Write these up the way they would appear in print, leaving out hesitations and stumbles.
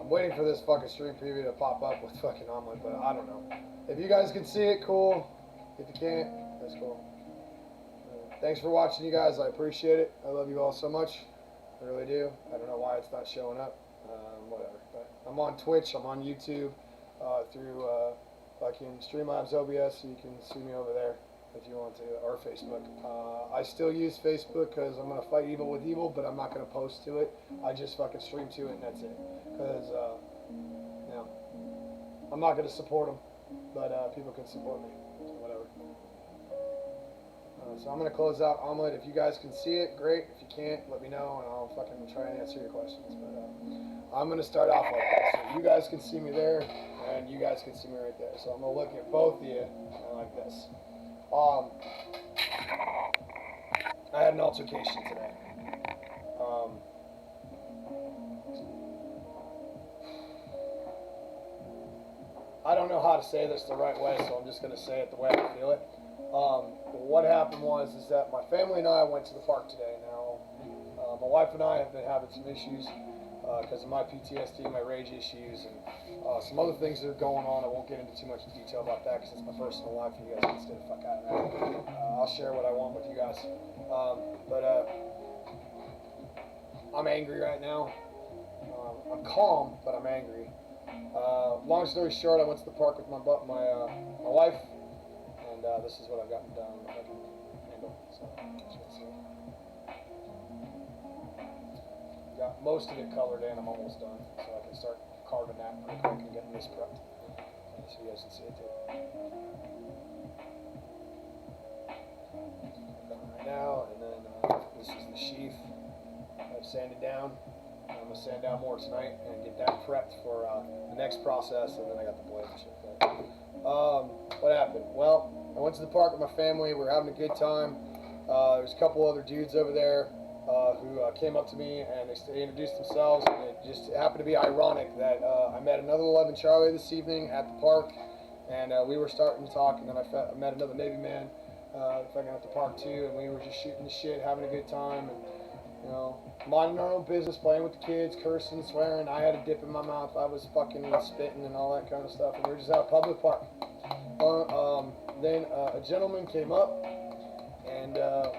I'm waiting for this fucking stream preview to pop up with fucking omelet, but I don't know. If you guys can see it, cool. If you can't, that's cool. Thanks for watching, you guys. I appreciate it. I love you all so much. I really do. I don't know why it's not showing up. Whatever. But I'm on Twitch. I'm on YouTube through fucking Streamlabs OBS, so you can see me over there if you want to, or Facebook. I still use Facebook because I'm going to fight evil with evil, but I'm not going to post to it. I just fucking stream to it, and that's it. Because, you know, I'm not going to support them, but people can support me. So whatever. So I'm going to close out Omelet. If you guys can see it, great. If you can't, let me know, and I'll fucking try and answer your questions. But I'm going to start off like this. So you guys can see me there, and you guys can see me right there. So I'm going to look at both of you like this. I had an altercation today. I don't know how to say this the right way, so I'm just going to say it the way I feel it. What happened was that my family and I went to the park today. Now, my wife and I have been having some issues because of my PTSD, my rage issues, and some other things that are going on. I won't get into too much detail about that because it's my personal life, and you guys can stay the fuck out of that. I'll share what I want with you guys. I'm angry right now. I'm calm, but I'm angry. Long story short, I went to the park with my wife, and this is what I've gotten done with my handle. So, got most of it colored in. I'm almost done, so I can start carving that pretty quick and getting this prepped, so you guys can see it too. Right now, and then this is the sheath I've sanded down. I'm going to sand down more tonight and get that prepped for the next process, and then I got the blade and shit. But, what happened? Well, I went to the park with my family. We were having a good time. There's a couple other dudes over there who came up to me, and they introduced themselves, and it just happened to be ironic that I met another 11 Charlie this evening at the park, and we were starting to talk, and then I met another Navy man fucking at the park too, and we were just shooting the shit, having a good time, and you know, minding our own business, playing with the kids, cursing, swearing. I had a dip in my mouth. I was fucking spitting and all that kind of stuff. And we were just at a public park. Then a gentleman came up, and a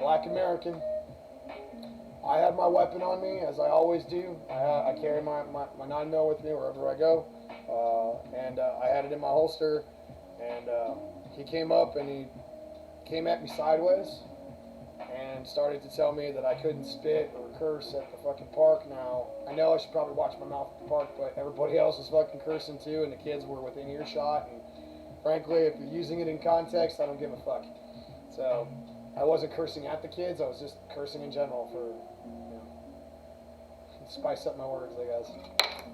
black American. I had my weapon on me, as I always do. I carry my 9mm with me wherever I go. And I had it in my holster. And he came up, and he came at me sideways and started to tell me that I couldn't spit or curse at the fucking park. Now, I know I should probably watch my mouth at the park, but everybody else was fucking cursing too, and the kids were within earshot, and frankly, if you're using it in context, I don't give a fuck. So, I wasn't cursing at the kids, I was just cursing in general for, you know, spice up my words, I guess.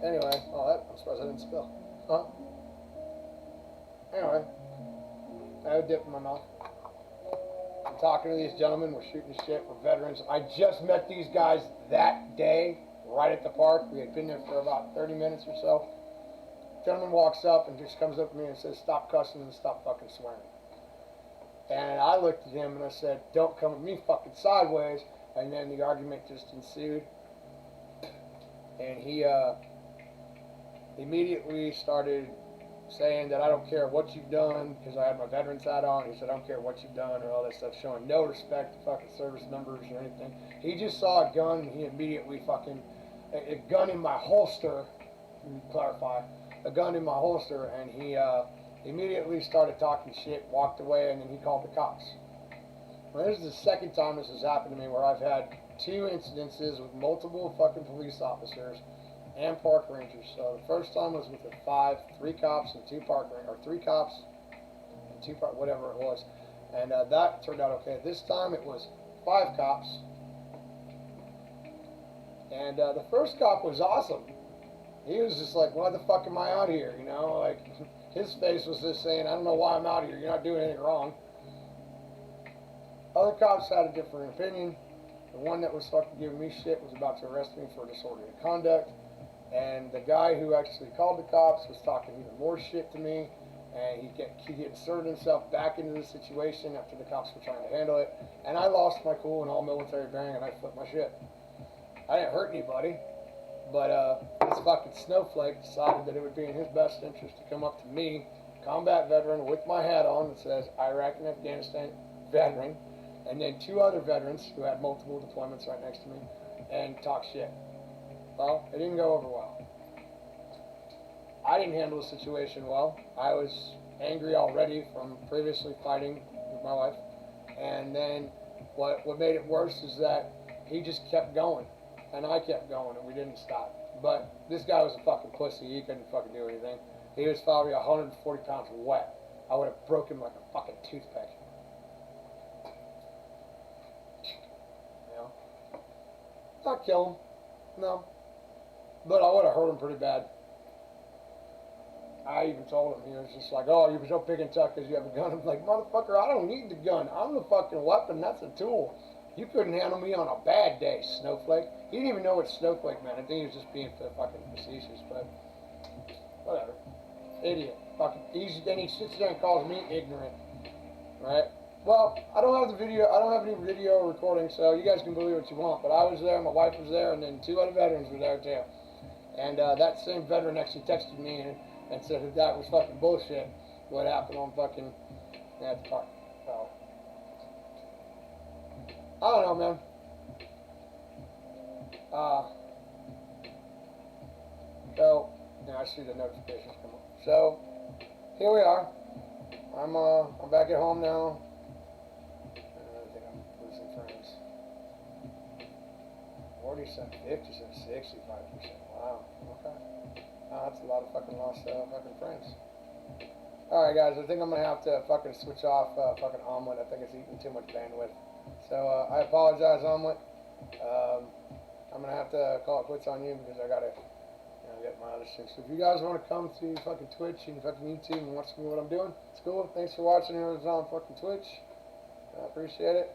Anyway, I'm surprised I didn't spill. Anyway, I had a dip in my mouth. I'm talking to these gentlemen, we're shooting the shit, we're veterans. I just met these guys that day, right at the park. We had been there for about 30 minutes or so. The gentleman walks up and just comes up to me and says, "Stop cussing and stop fucking swearing." And I looked at him and I said, "Don't come at me fucking sideways." And then the argument just ensued. And he immediately started saying that I don't care what you've done, because I had my veterans hat on. He said, "I don't care what you've done," or all that stuff, showing no respect to fucking service members or anything. He just saw a gun, and he immediately fucking, a gun in my holster, let me clarify, a gun in my holster, and he immediately started talking shit, walked away, and then he called the cops. Now, this is the second time this has happened to me, where I've had 2 incidences with multiple fucking police officers and park rangers. So the first time was with the 3 cops and 2 park rangers, or 3 cops and 2 park, whatever it was, and that turned out okay. This time it was 5 cops, and the first cop was awesome. He was just like, "Why the fuck am I out here?" You know, like his face was just saying, "I don't know why I'm out here. You're not doing anything wrong." Other cops had a different opinion. The one that was fucking giving me shit was about to arrest me for disorderly conduct. And the guy who actually called the cops was talking even more shit to me, and he inserted himself back into the situation after the cops were trying to handle it, and I lost my cool in all military bearing, and I flipped my shit. I didn't hurt anybody, but this fucking snowflake decided that it would be in his best interest to come up to me, combat veteran, with my hat on that says Iraq and Afghanistan veteran, and then 2 other veterans who had multiple deployments right next to me, and talk shit. Well, it didn't go over well. I didn't handle the situation well. I was angry already from previously fighting with my wife, and then what made it worse is that he just kept going, and I kept going, and we didn't stop. But this guy was a fucking pussy. He couldn't fucking do anything. He was probably 140 pounds wet. I would have broken him like a fucking toothpick. You know? Not kill him, no. But I would have hurt him pretty bad. I even told him, he was just like, oh, you're so big and tough because you have a gun. I'm like, motherfucker, I don't need the gun. I'm the fucking weapon. That's a tool. You couldn't handle me on a bad day, snowflake. He didn't even know what snowflake meant. I think he was just being fucking facetious, but whatever. Idiot. Fucking easy. Then he sits there and calls me ignorant. Right? Well, I don't have the video. I don't have any video recording, so you guys can believe what you want. But I was there, my wife was there, and then 2 other veterans were there too. And that same veteran actually texted me and said that was fucking bullshit. What happened on fucking at the park? So I don't know, man. So now I see the notifications come up. So here we are. I'm back at home now. I think I'm losing friends. 40%, 50%, 65%. Wow. Okay. That's a lot of fucking lost fucking friends. Alright guys, I think I'm going to have to fucking switch off fucking Omelet. I think it's eating too much bandwidth. So I apologize, Omelet. I'm going to have to call it quits on you because I got to get my other shit. So if you guys want to come to fucking Twitch and fucking YouTube and watch me what I'm doing, it's cool. Thanks for watching. It was on fucking Twitch. I appreciate it.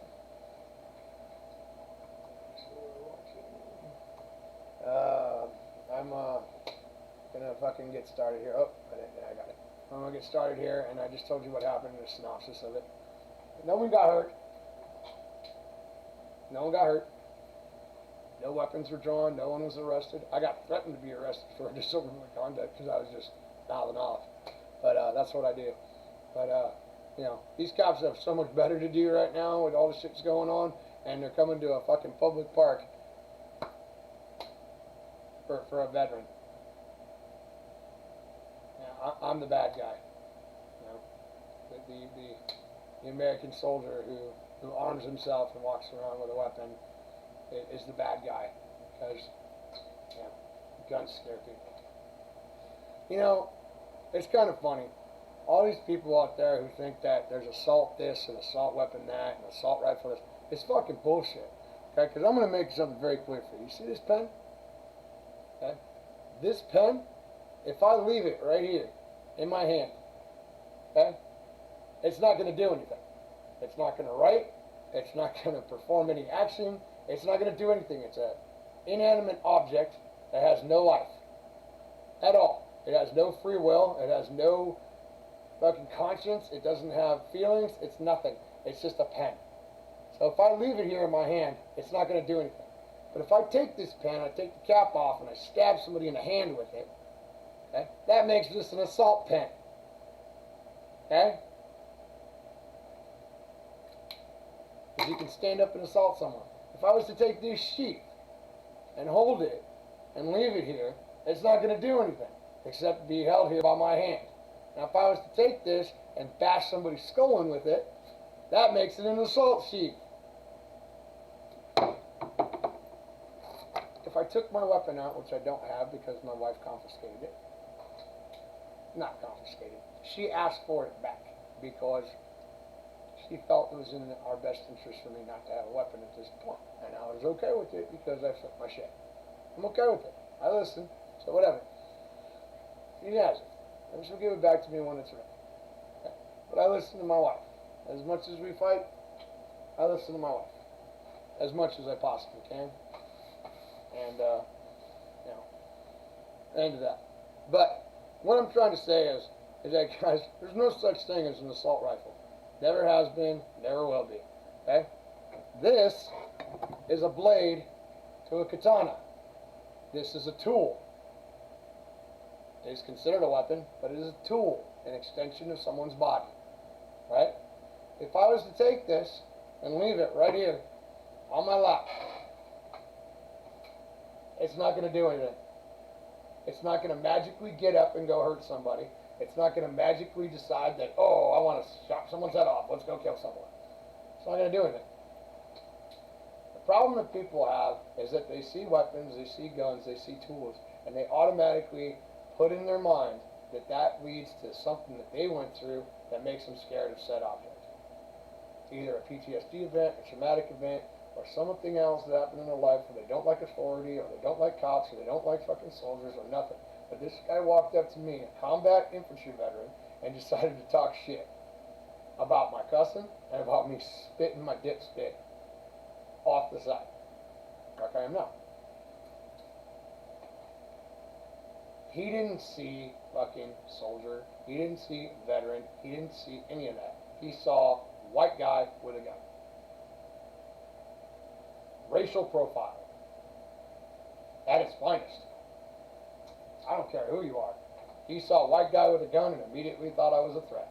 I'm gonna fucking get started here. Oh, I got it. I'm gonna get started here, and I just told you what happened in a synopsis of it. No one got hurt. No one got hurt. No weapons were drawn. No one was arrested. I got threatened to be arrested for disorderly conduct because I was just mouthing off. But that's what I do. But you know, these cops have so much better to do right now with all the shit's going on, and they're coming to a fucking public park for a veteran. Now, I'm the bad guy. You know, the American soldier who arms himself and walks around with a weapon is the bad guy, because guns scare people. You know, it's kind of funny. All these people out there who think that there's assault this and assault weapon that and assault rifle this, it's fucking bullshit. Okay, because I'm going to make something very clear for you. You see this pen? Okay, this pen, if I leave it right here in my hand, okay, it's not going to do anything. It's not going to write. It's not going to perform any action. It's not going to do anything. It's an inanimate object that has no life at all. It has no free will. It has no fucking conscience. It doesn't have feelings. It's nothing. It's just a pen. So if I leave it here in my hand, it's not going to do anything. But if I take this pen, I take the cap off, and I stab somebody in the hand with it, okay, that makes this an assault pen. Okay? Because you can stand up and assault someone. If I was to take this sheath and hold it and leave it here, it's not going to do anything except be held here by my hand. Now if I was to take this and bash somebody's skull in with it, that makes it an assault sheath. If I took my weapon out, which I don't have because my wife confiscated it, not confiscated, she asked for it back because she felt it was in our best interest for me not to have a weapon at this point. And I was okay with it because I took my shit. I'm okay with it. I listen, so whatever. She has it. And she'll give it back to me when it's ready. Okay. But I listen to my wife. As much as we fight, I listen to my wife. As much as I possibly can. And, you know, end of that. But what I'm trying to say is that, guys, there's no such thing as an assault rifle. Never has been, never will be. Okay? This is a blade to a katana. This is a tool. It is considered a weapon, but it is a tool, an extension of someone's body, right? If I was to take this and leave it right here on my lap, it's not going to do anything. It's not going to magically get up and go hurt somebody. It's not going to magically decide that, oh, I want to chop someone's head off. Let's go kill someone. It's not going to do anything. The problem that people have is that they see weapons, they see guns, they see tools, and they automatically put in their mind that that leads to something that they went through that makes them scared of said object. Either a PTSD event, a traumatic event, or something else that happened in their life where they don't like authority, or they don't like cops, or they don't like fucking soldiers, or nothing. But this guy walked up to me, a combat infantry veteran, and decided to talk shit about my cussing and about me spitting my dip spit off the side, like I am now. He didn't see fucking soldier. He didn't see veteran. He didn't see any of that. He saw white guy with a gun. Racial profile at its finest. I don't care who you are. He saw a white guy with a gun and immediately thought I was a threat.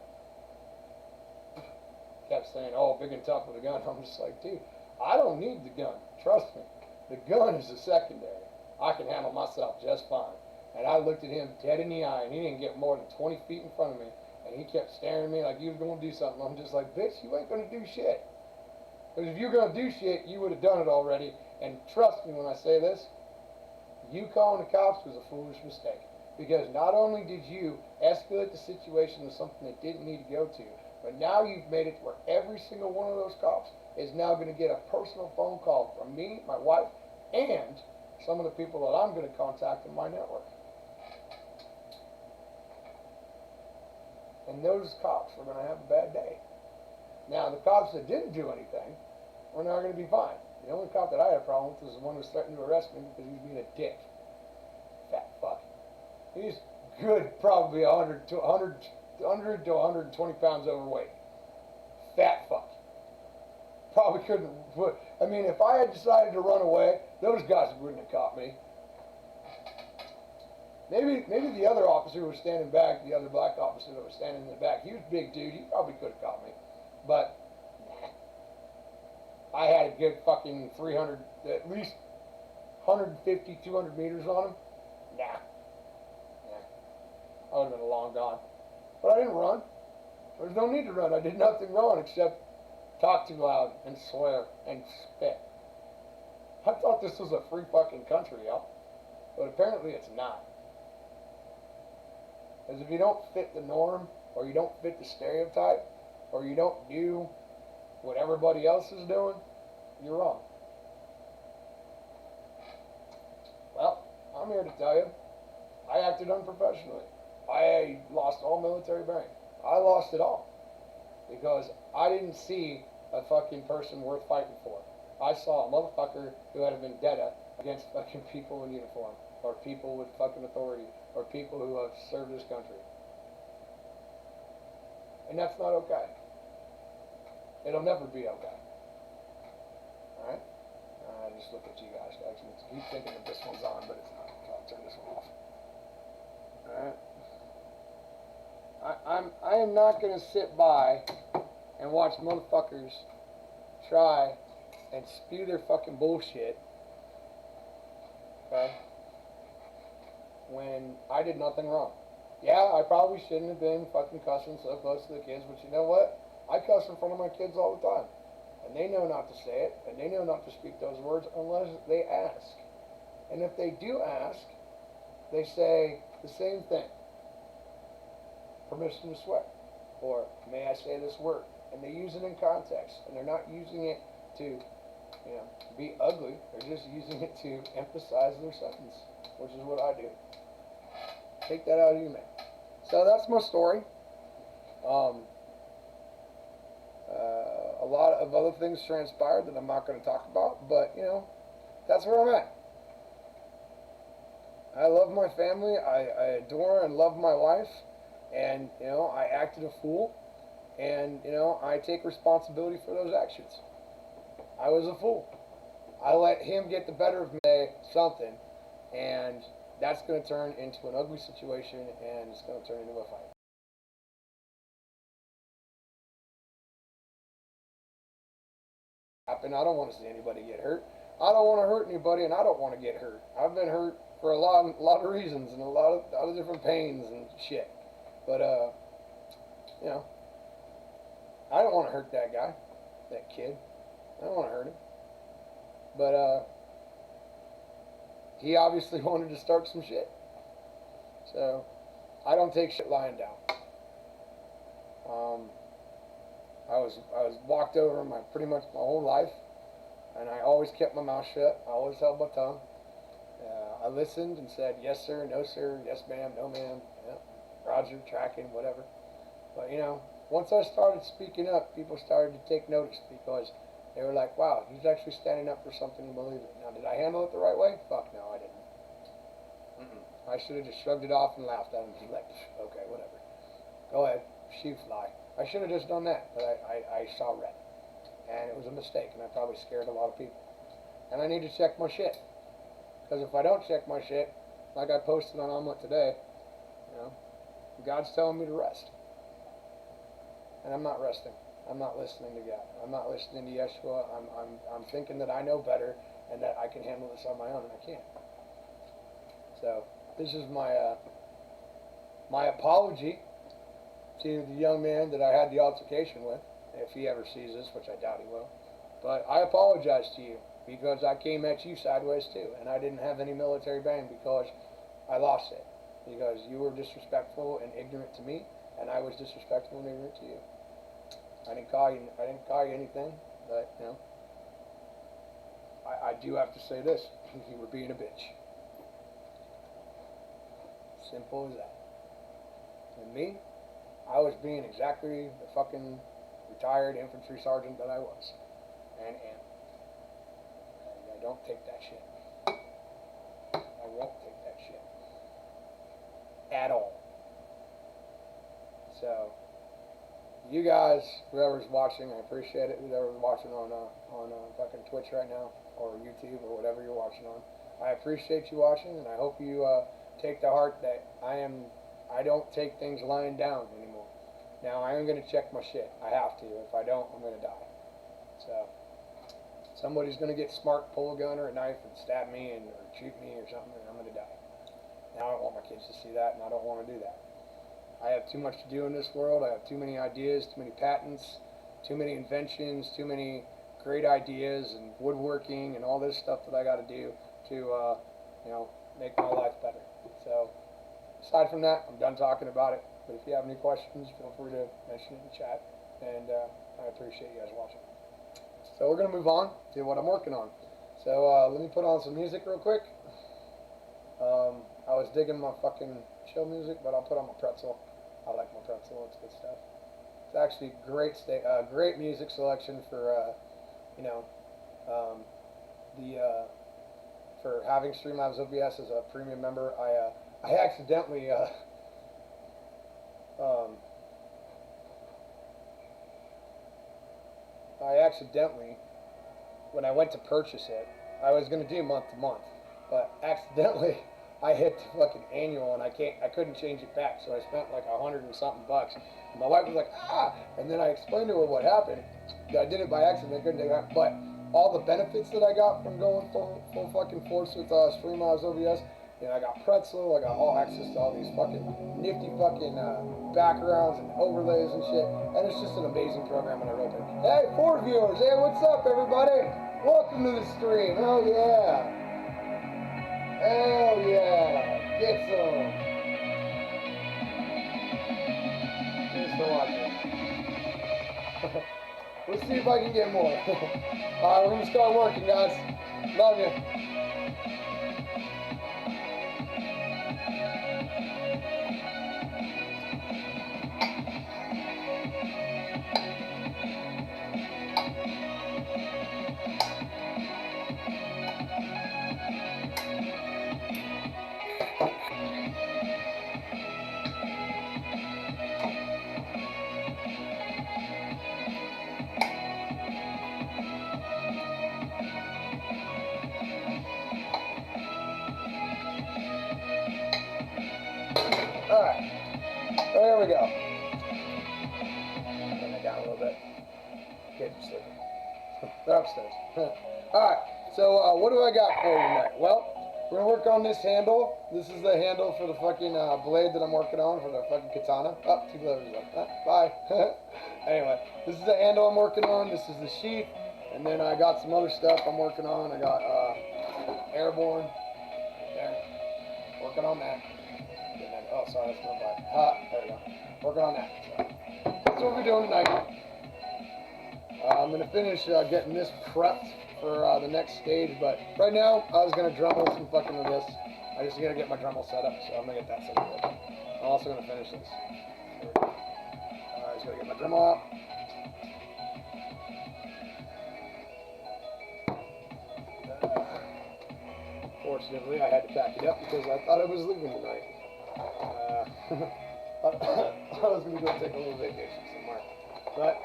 Kept saying, oh, big and tough with a gun. I'm just like, dude, I don't need the gun. Trust me. The gun is a secondary. I can handle myself just fine. And I looked at him dead in the eye, and he didn't get more than 20 feet in front of me. And he kept staring at me like he was going to do something. I'm just like, bitch, you ain't going to do shit. Because if you're going to do shit, you would have done it already. And trust me when I say this, you calling the cops was a foolish mistake. Because not only did you escalate the situation to something that didn't need to go to, but now you've made it where every single one of those cops is now going to get a personal phone call from me, my wife, and some of the people that I'm going to contact in my network. And those cops are going to have a bad day. Now, the cops that didn't do anything are now going to be fine. The only cop that I had a problem with was the one who was threatening to arrest me because he was being a dick. Fat fuck. He's good, probably 100 to 120 pounds overweight. Fat fuck. Probably couldn't put. I mean, if I had decided to run away, those guys wouldn't have caught me. Maybe the other officer who was standing back, the other black officer that was standing in the back, he was a big dude. He probably could have caught me. But I had a good fucking 300, at least 150, 200 meters on him. Nah. I would have been long gone. But I didn't run. There was no need to run. I did nothing wrong except talk too loud and swear and spit. I thought this was a free fucking country, y'all. But apparently it's not. Because if you don't fit the norm, or you don't fit the stereotype, or you don't do what everybody else is doing, you're wrong. Well, I'm here to tell you, I acted unprofessionally. I lost all military bearing. I lost it all. Because I didn't see a fucking person worth fighting for. I saw a motherfucker who had a vendetta against fucking people in uniform, or people with fucking authority, or people who have served this country. And that's not okay. It'll never be okay. Alright? I just look at you guys. I keep thinking that this one's on, but it's not. So I'll turn this one off. Alright? I am not going to sit by and watch motherfuckers try and spew their fucking bullshit, okay, when I did nothing wrong. Yeah, I probably shouldn't have been fucking cussing so close to the kids, but you know what? I cuss in front of my kids all the time. And they know not to say it, and they know not to speak those words unless they ask. And if they do ask, they say the same thing. Permission to swear. Or, may I say this word? And they use it in context. And they're not using it to, be ugly. They're just using it to emphasize their sentence, which is what I do. Take that out of you, man. So that's my story. A lot of other things transpired that I'm not going to talk about, but, that's where I'm at. I love my family. I adore and love my wife. And, I acted a fool. And, I take responsibility for those actions. I was a fool. I let him get the better of me, something, and that's going to turn into an ugly situation, and it's going to turn into a fight. And I don't want to see anybody get hurt. I don't want to hurt anybody, and I don't want to get hurt. I've been hurt for a lot of reasons and a lot of different pains and shit. But you know, I don't want to hurt that guy, that kid. I don't want to hurt him. But he obviously wanted to start some shit. So I don't take shit lying down. I was walked over pretty much my whole life, and I always kept my mouth shut. I always held my tongue. I listened and said yes sir, no sir, yes ma'am, no ma'am, yeah, Roger, tracking, whatever. But you know, once I started speaking up, people started to take notice because they were like, wow, he's actually standing up for something and believing it. Now, did I handle it the right way? Fuck no, I didn't. I should have just shrugged it off and laughed at him. He's like, okay, whatever. Go ahead, shoot fly. I should have just done that, but I saw red. And it was a mistake, and I probably scared a lot of people. And I need to check my shit. Because if I don't check my shit, like I posted on Omelet today, you know, God's telling me to rest. And I'm not resting. I'm not listening to God. I'm not listening to Yeshua. I'm thinking that I know better and that I can handle this on my own, and I can't. So this is my apology to the young man that I had the altercation with, if he ever sees this, which I doubt he will. But I apologize to you because I came at you sideways too, and I didn't have any military bang because I lost it. Because you were disrespectful and ignorant to me, and I was disrespectful and ignorant to you. I didn't call you anything, but you know, I do have to say this: you were being a bitch. Simple as that. And me, I was being exactly the fucking retired infantry sergeant that I was, and am. And I don't take that shit. I won't take that shit at all. So, you guys, whoever's watching, I appreciate it. Whoever's watching on fucking Twitch right now, or YouTube, or whatever you're watching on, I appreciate you watching, and I hope you take to heart that I don't take things lying down anymore. Now, I am going to check my shit. I have to. If I don't, I'm going to die. So, somebody's going to get smart, pull a gun or a knife and stab me or shoot me or something, and I'm going to die. Now, I don't want my kids to see that, and I don't want to do that. I have too much to do in this world. I have too many ideas, too many patents, too many inventions, too many great ideas and woodworking and all this stuff that I got to do to, you know, make my life better. So, aside from that, I'm done talking about it. But if you have any questions, feel free to mention it in the chat. And I appreciate you guys watching. So we're going to move on to what I'm working on. So let me put on some music real quick. I was digging my fucking chill music, but I'll put on my pretzel. I like my pretzel. It's good stuff. It's actually great music selection for, you know, for having Streamlabs OBS as a premium member. I accidentally when I went to purchase it, I was going to do month to month, but accidentally I hit the fucking annual and I couldn't change it back, so I spent like $100 and something bucks. And my wife was like, ah, and then I explained to her what happened. I did it by accident, I couldn't do that, but all the benefits that I got from going full fucking force with Streamlabs OBS, you know, I got pretzel, I got all access to all these fucking nifty fucking backgrounds and overlays and shit, and it's just an amazing program, and I wrote it. Hey, Ford viewers, hey, what's up, everybody? Welcome to the stream. Hell yeah. Hell yeah. Get some. Thanks for watching. Let's see if I can get more. Alright, we're going to start working, guys. Love you. They're upstairs. Alright, so what do I got for you tonight? Well, we're going to work on this handle. This is the handle for the fucking blade that I'm working on for the fucking katana. Oh, 2 levers up. Bye. Anyway, this is the handle I'm working on. This is the sheath. And then I got some other stuff I'm working on. I got airborne. Right there. Working on that. Oh, sorry, that's my butt. There we go. Working on that. So, that's what we're doing tonight. I'm going to finish getting this prepped for the next stage, but right now I was going to Dremle some fucking of this. I just got to get my Dremle set up, so I'm going to get that set up. I'm also going to finish this. There we go. I just got to get my Dremle out. Fortunately, I had to pack it up because I thought I was leaving tonight. I was going to go take a little vacation somewhere. But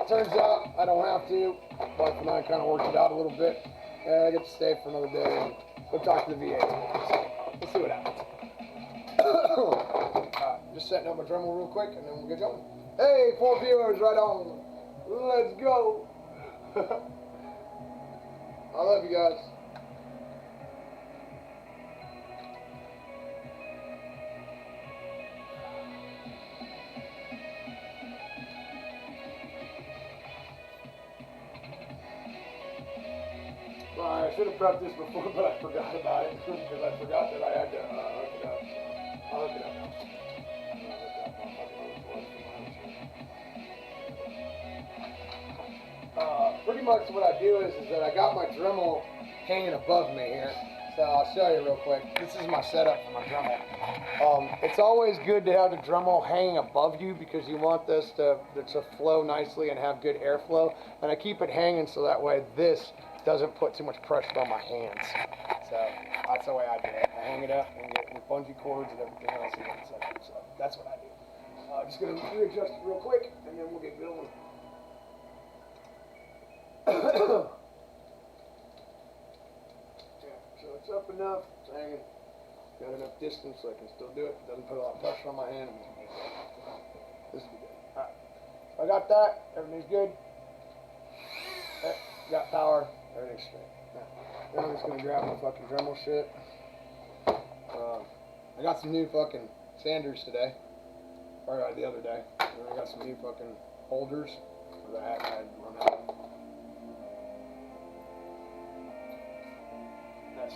turns out I don't have to. Wife and I kind of worked it out a little bit. And I get to stay for another day and go talk to the VA. Let's see what happens. Just setting up my Dremle real quick and then we'll get going. Hey, 4 viewers, right on. Let's go. I love you guys. I should have prepped this before, but I forgot about it because I forgot that I had to hook it up. So I'll hook it up now. Pretty much what I do is that I got my Dremle hanging above me here. So I'll show you real quick. This is my setup for my Dremle. It's always good to have the Dremle hanging above you because you want this to flow nicely and have good airflow. And I keep it hanging so that way this doesn't put too much pressure on my hands. So that's the way I do it. I hang it up and get with bungee cords and everything else. So that's what I do. I'm just going to readjust it real quick and then we'll get going. Yeah, so it's up enough, it's hanging. Got enough distance so I can still do it. It doesn't put a lot of pressure on my hand. This will be good. Alright. So I got that. Everything's good. Got power. Everything's straight. Now I'm just gonna grab my fucking Dremle shit. I got some new fucking sanders today, or the other day. And I got some new fucking holders that I had run out. That's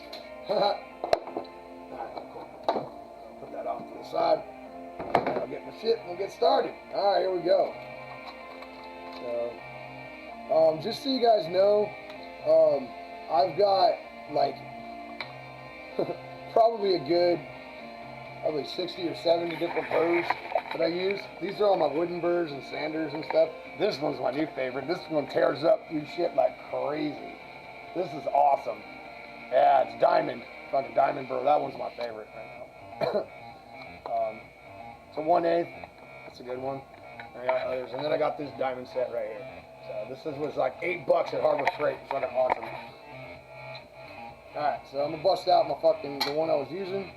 Alright, cool. Put that off to the side. And I'll get my shit and we'll get started. Alright, here we go. So, just so you guys know, I've got like probably 60 or 70 different burrs that I use. These are all my wooden burrs and sanders and stuff. This one's my new favorite. This one tears up through shit like crazy. This is awesome. Yeah, it's diamond. Fucking diamond burr. That one's my favorite right now. It's a 1/8. That's a good one. I got others, and then I got this diamond set right here. So this was like $8 at Harbor Freight. It's fucking awesome. Alright, so I'm gonna bust out the one I was using.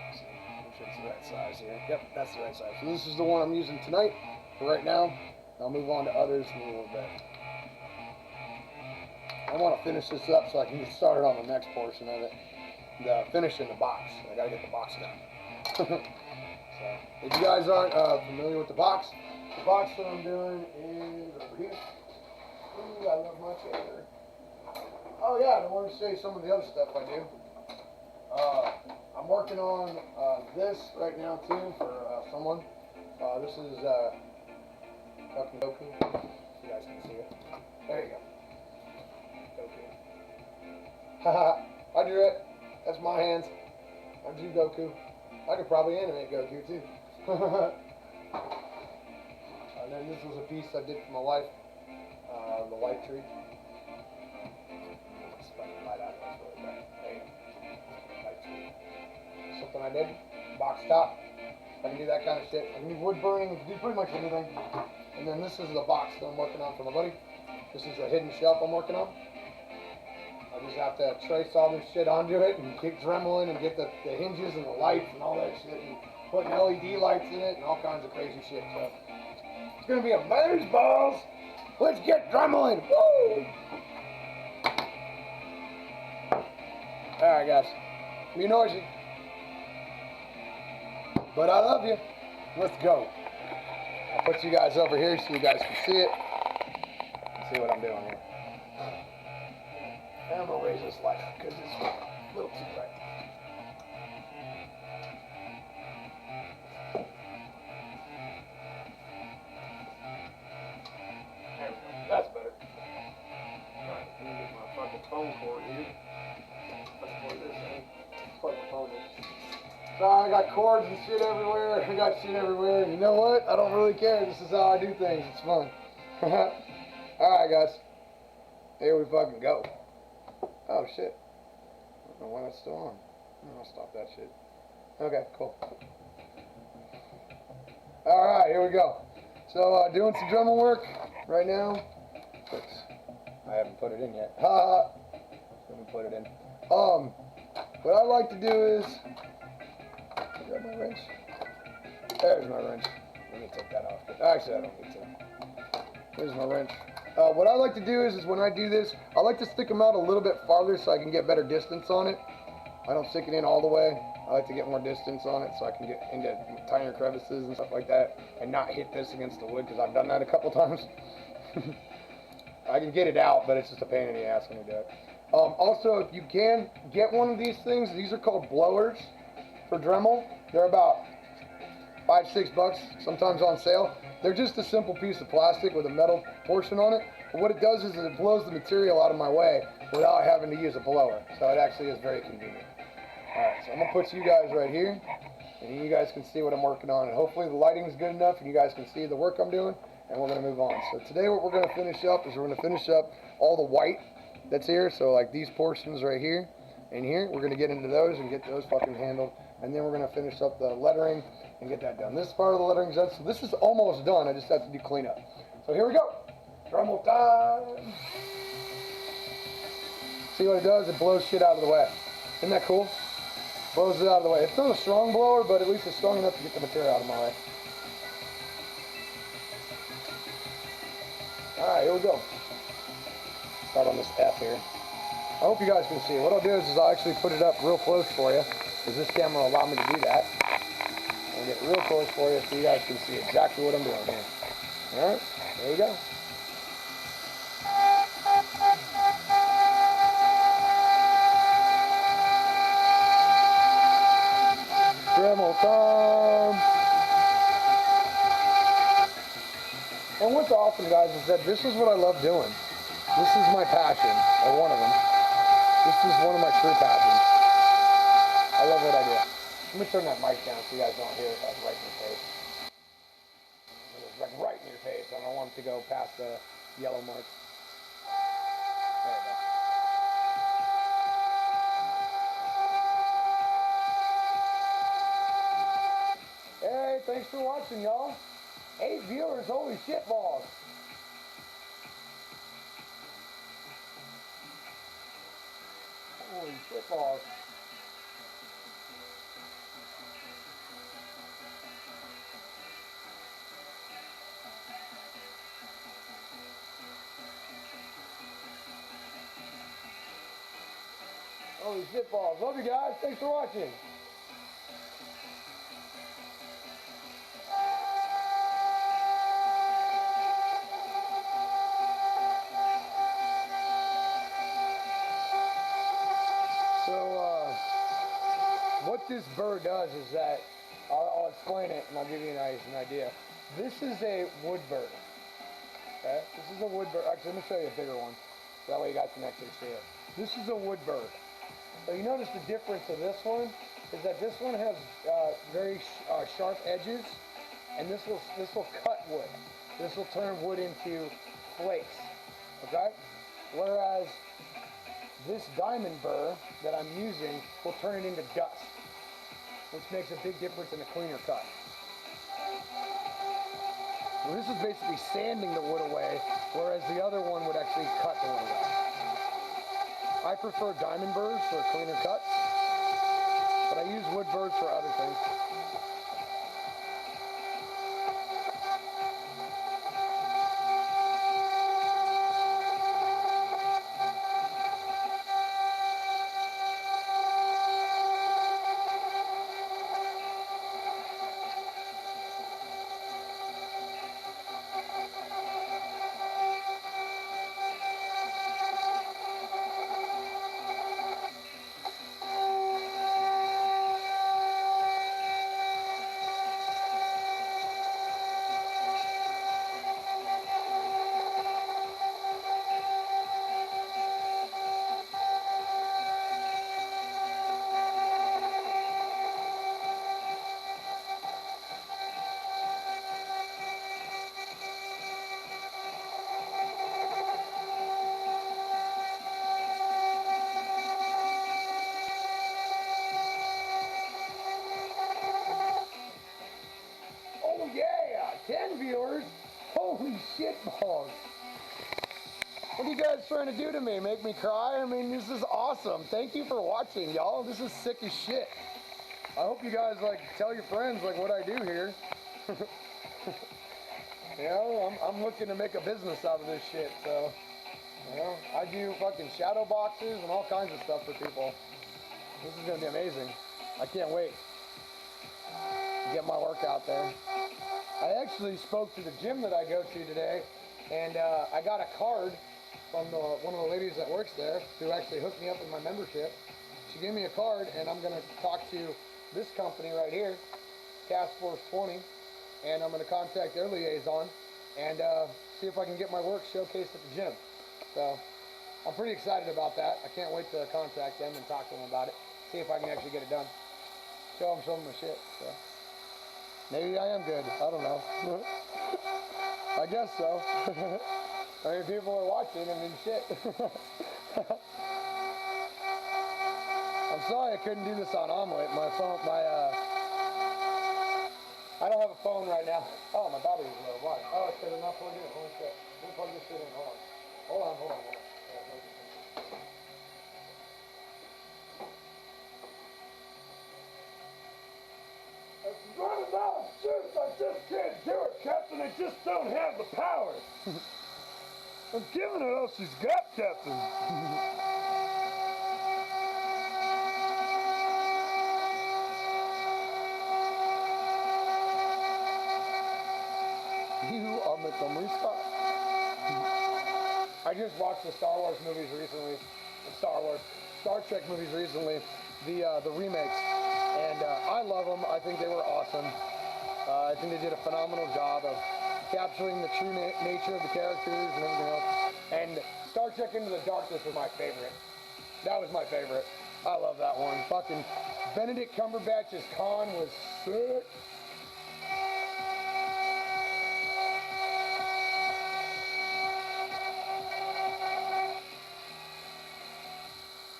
Let's see, make sure it's the right size here. Yep, that's the right size. So this is the one I'm using tonight for right now. I'll move on to others in a little bit. I want to finish this up so I can get started on the next portion of it. Finishing the box. I gotta get the box done. So, if you guys aren't familiar with the box that I'm doing is over here. Ooh, I love my chair. Oh yeah, I wanted to say some of the other stuff I do. I'm working on this right now too for someone. This is fucking Goku. You guys can see it. There you go. Goku. Haha, I drew it. That's my hands. I drew Goku. I could probably animate Goku too. And then this was a piece I did for my wife. The white tree. Something I did. Box top. I can do that kind of shit. I can do wood burning. I can do pretty much anything. And then this is the box that I'm working on for my buddy. This is a hidden shelf I'm working on. I just have to trace all this shit onto it and keep Dremling and get the hinges and the lights and all that shit and putting LED lights in it and all kinds of crazy shit. So it's gonna be amazeballs. Let's get Dremling. Woo! Alright guys, be noisy. But I love you. Let's go. I'll put you guys over here so you guys can see it. See what I'm doing here. And I'm gonna raise this light because it's a little too bright. There we go. That's better. Alright, let me get my fucking phone cord here. Let's plug this in. Plug my phone in. So I got cords and shit everywhere. I got shit everywhere. And you know what? I don't really care. This is how I do things. It's fun. Alright guys. Here we fucking go. Oh shit. I don't know why that's still on. I'll stop that shit. Okay, cool. Alright, here we go. So doing some Dremle work right now. Oops. I haven't put it in yet. Ha! Let me put it in. What I like to do is grab my wrench. There's my wrench. Let me take that off. Actually, I don't need to. There's my wrench. What I like to do is when I do this, I like to stick them out a little bit farther so I can get better distance on it. I don't stick it in all the way. I like to get more distance on it so I can get into tinier crevices and stuff like that and not hit this against the wood because I've done that a couple times. I can get it out, but it's just a pain in the ass when you do it. Also, if you can get one of these things, these are called blowers for Dremle. They're about $5, $6, sometimes on sale. They're just a simple piece of plastic with a metal portion on it. But what it does is it blows the material out of my way without having to use a blower. So it actually is very convenient. Alright, so I'm going to put you guys right here. And you guys can see what I'm working on. And hopefully the lighting is good enough and you guys can see the work I'm doing. And we're going to move on. So today what we're going to finish up is we're going to finish up all the white that's here. So like these portions right here and here. We're going to get into those and get those fucking handled. And then we're going to finish up the lettering and get that done. This part of the lettering's done. So this is almost done. I just have to do cleanup. So here we go. Dremle time. See what it does? It blows shit out of the way. Isn't that cool? Blows it out of the way. It's not a strong blower, but at least it's strong enough to get the material out of my way. Alright, here we go. Start on this F here. I hope you guys can see it. What I'll do is I'll actually put it up real close for you, because this camera will allow me to do that. I'll get real close for you so you guys can see exactly what I'm doing here. Alright, there you go. Dremle time! And what's awesome, guys, is that this is what I love doing. This is my passion, or one of them. This is one of my true passions. I love what I do. Let me turn that mic down so you guys don't hear it like right in your face. It's like right in your face. I don't want it to go past the yellow mark. There we go. Hey, thanks for watching, y'all. 8 viewers, holy shit balls. Holy shit balls. Holy shit balls. Love you guys. Thanks for watching. What this burr does is that, I'll explain it and I'll give you an idea. This is a wood burr. Okay? This is a wood burr. Actually, let me show you a bigger one. That way you guys can actually see it. This is a wood burr. So you notice the difference of this one is that this one has very sharp edges, and this will cut wood. This will turn wood into flakes. Okay? Whereas this diamond burr that I'm using will turn it into dust, which makes a big difference in a cleaner cut. So this is basically sanding the wood away, whereas the other one would actually cut the wood away. I prefer diamond burrs for cleaner cuts, but I use wood burrs for other things. shitballs. What are you guys trying to do to me? Make me cry? I mean, this is awesome. Thank you for watching, y'all. This is sick as shit. I hope you guys like tell your friends like what I do here. You know, I'm looking to make a business out of this shit, so you know, I do fucking shadow boxes and all kinds of stuff for people. This is gonna be amazing. I can't wait to get my work out there. I actually spoke to the gym that I go to today, and I got a card from one of the ladies that works there who actually hooked me up with my membership. She gave me a card, and I'm gonna talk to this company right here, Task Force 20, and I'm gonna contact their liaison and see if I can get my work showcased at the gym. So I'm pretty excited about that. I can't wait to contact them and talk to them about it, see if I can actually get it done. Show them some of my shit. So maybe I am good. I don't know. I guess so. I mean, people are watching. I mean, shit. I'm sorry I couldn't do this on Omelet. My phone, I don't have a phone right now. Oh, my battery's low. Why? Oh, it's because I'm not plugged in. Holy shit. Let me plug this shit in. Hold on. Hold on. It's running out of juice. I just can't do it, Captain. I just don't have the power. I'm giving it all she's got, Captain. You are Montgomery Scott. I just watched the Star Wars movies recently. Star Trek movies recently. The remakes, and I love them. I think they were awesome. I think they did a phenomenal job of capturing the true nature of the characters and everything else. And Star Trek Into the Darkness was my favorite. That was my favorite. I love that one. Fucking Benedict Cumberbatch's Khan was sick.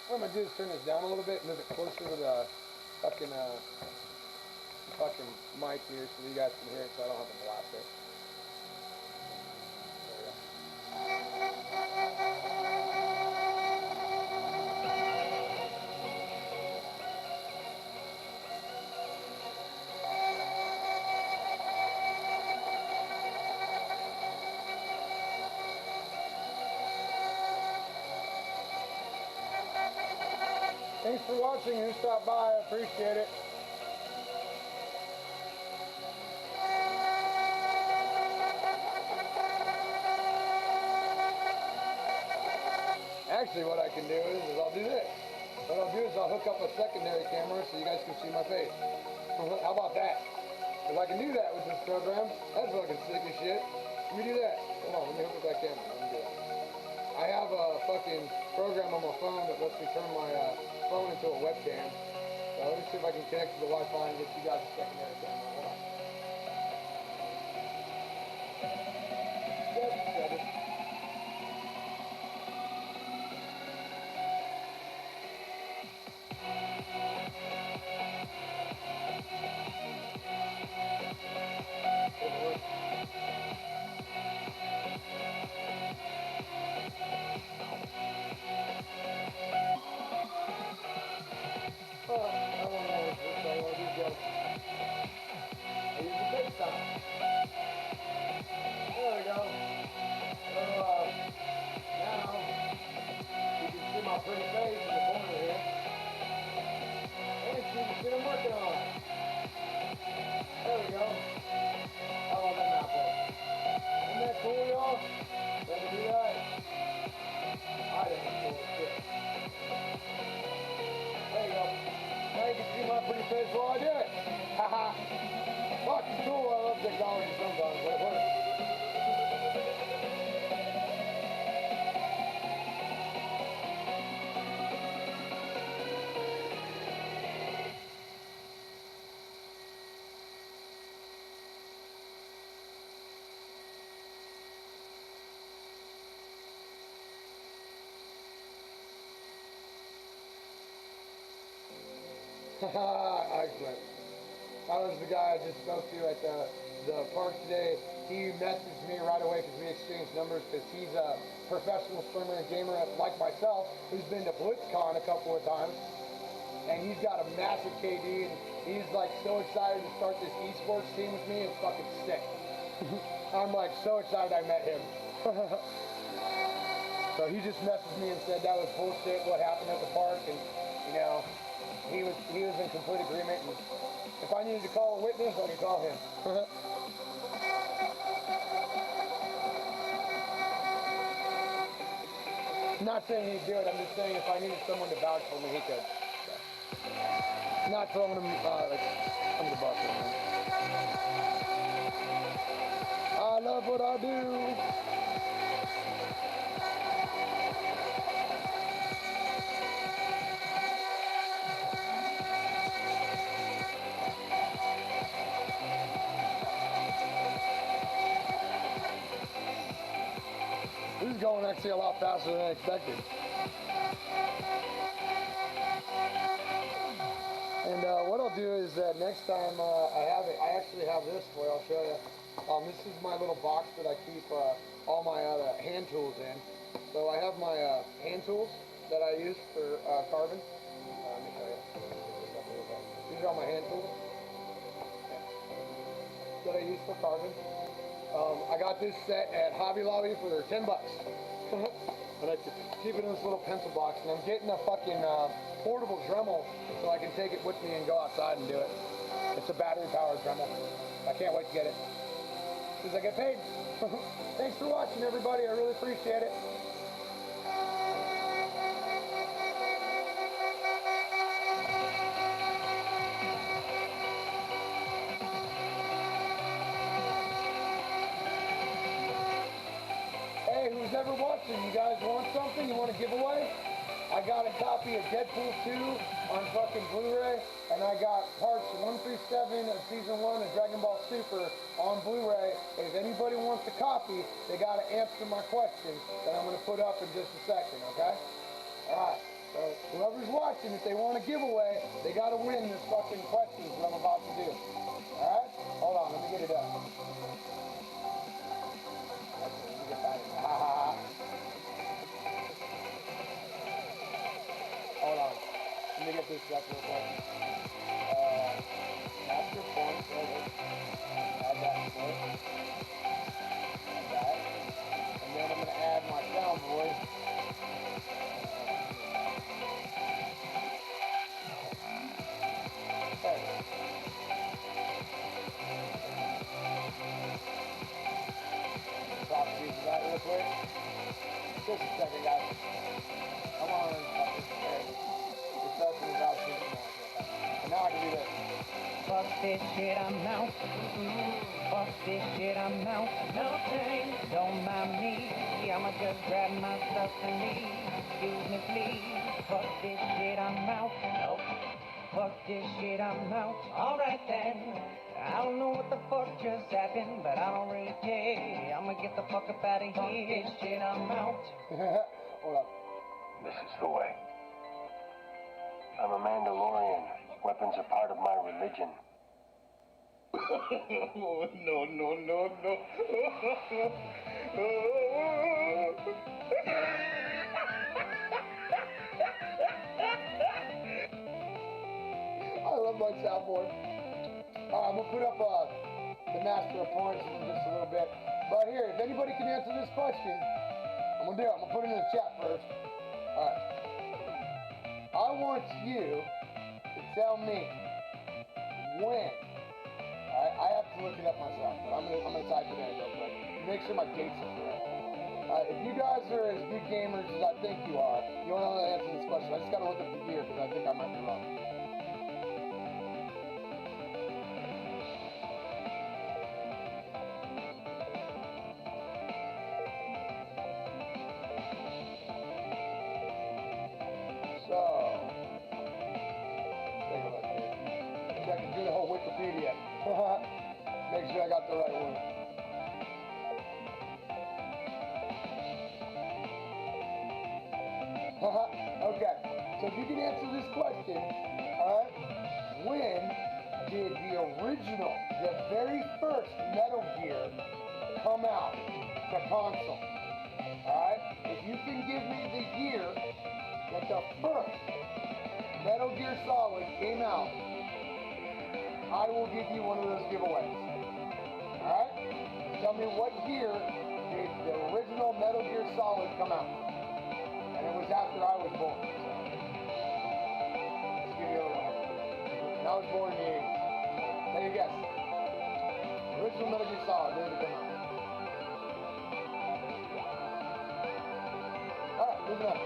What I'm gonna do is turn this down a little bit, move it closer to the fucking mic here so you guys can hear it, so I don't have to blast it. There we go. Thanks for watching. Who stopped by? I appreciate it. Actually, what I can do is I'll do this. What I'll do is I'll hook up a secondary camera so you guys can see my face. How about that? If I can do that with this program, that's fucking sick as shit. Let me do that. Hold on, let me hook up that camera. Let me do that. I have a fucking program on my phone that lets me turn my phone into a webcam. So let me see if I can connect to the Wi-Fi and get you guys a secondary camera. Hold on. Just a second. There we go. So, now, you can see my pretty face in the corner here. And you can see what I'm working on. There we go. How about that now, boy? Isn't that cool, y'all? Let me do that. I think it's cool as shit. There you go. Now you can see my pretty face while I do it. Haha. Fucking cool. I love technology sometimes, but it works. Excellent. That was the guy I just spoke to at the the park today. He messaged me right away because we exchanged numbers because he's a professional swimmer and gamer like myself who's been to BlitzCon a couple of times. And he's got a massive KD and he's like so excited to start this esports team with me. It's fucking sick. I'm like so excited I met him. So he just messaged me and said that was bullshit what happened at the park, and you know, he was in complete agreement, and if I needed to call a witness, I could call him. I'm not saying he'd do it, I'm just saying if I needed someone to vouch for me, he could. So. Not throwing him like under the bus or anything. I love what I do. This is going actually a lot faster than I expected. And what I'll do is next time I actually have this for you, I'll show you. This is my little box that I keep all my hand tools in. So I have my hand tools that I use for carving. Let me show you. These are all my hand tools that I use for carving. I got this set at Hobby Lobby for 10 bucks. And I keep it in this little pencil box. And I'm getting a fucking portable Dremle so I can take it with me and go outside and do it. It's a battery powered Dremle. I can't wait to get it. As soon as I get paid. Thanks for watching, everybody. I really appreciate it. Hey, who's ever watching, you guys want something? You want a giveaway? I got a copy of Deadpool 2 on fucking Blu-ray, and I got parts 1 through 7 of Season 1 of Dragon Ball Super on Blu-ray. If anybody wants a copy, they gotta answer my question that I'm gonna put up in just a second, okay? Alright, so whoever's watching, if they want a giveaway, they gotta win this fucking questions that I'm about to do. Alright? Hold on, let me get it up. Hold on. Let me get this up real quick. That's your point. Add that to it. Add that. And then I'm going to add my soundboard. Okay. Stop using that real quick. Just a second, guys. Come on. And now I can do this. Fuck this shit, I'm out. Fuck this shit, I'm out. No thanks, don't mind me. I'ma just grab my stuff and leave. Excuse me, please. Fuck this shit, I'm out. Nope. Fuck this shit, I'm out. Alright then. I don't know what the fuck just happened, but I don't really care. I'ma get the fuck up out of here. Fuck this shit, I'm out. Hold up. This is the way. I'm a Mandalorian. Weapons are part of my religion. Oh, no, no, no, no. I love my soundboard. I'm going to put up the master of points in just a little bit. But here, if anybody can answer this question, I'm going to do it. I'm going to put it in the chat first. Alright. I want you to tell me when. Alright, I have to look it up myself, but I'm gonna type it in real quick. Make sure my dates are correct. If you guys are as good gamers as I think you are, you want to know the answer to this question. I just gotta look up the year because I think I might be wrong. So, take a look here. Check and do the whole Wikipedia. Make sure I got the right one. Okay, so if you can answer this question, alright, when did the original, the very first Metal Gear come out to console. Alright? If you can give me the year that the first Metal Gear Solid came out, I will give you one of those giveaways. Alright? Tell me what year did the original Metal Gear Solid come out? And it was after I was born. Let's give you a little hint. And I was born in the 80s. Take a guess. Original Metal Gear Solid, when did it come out? Alright, moving on.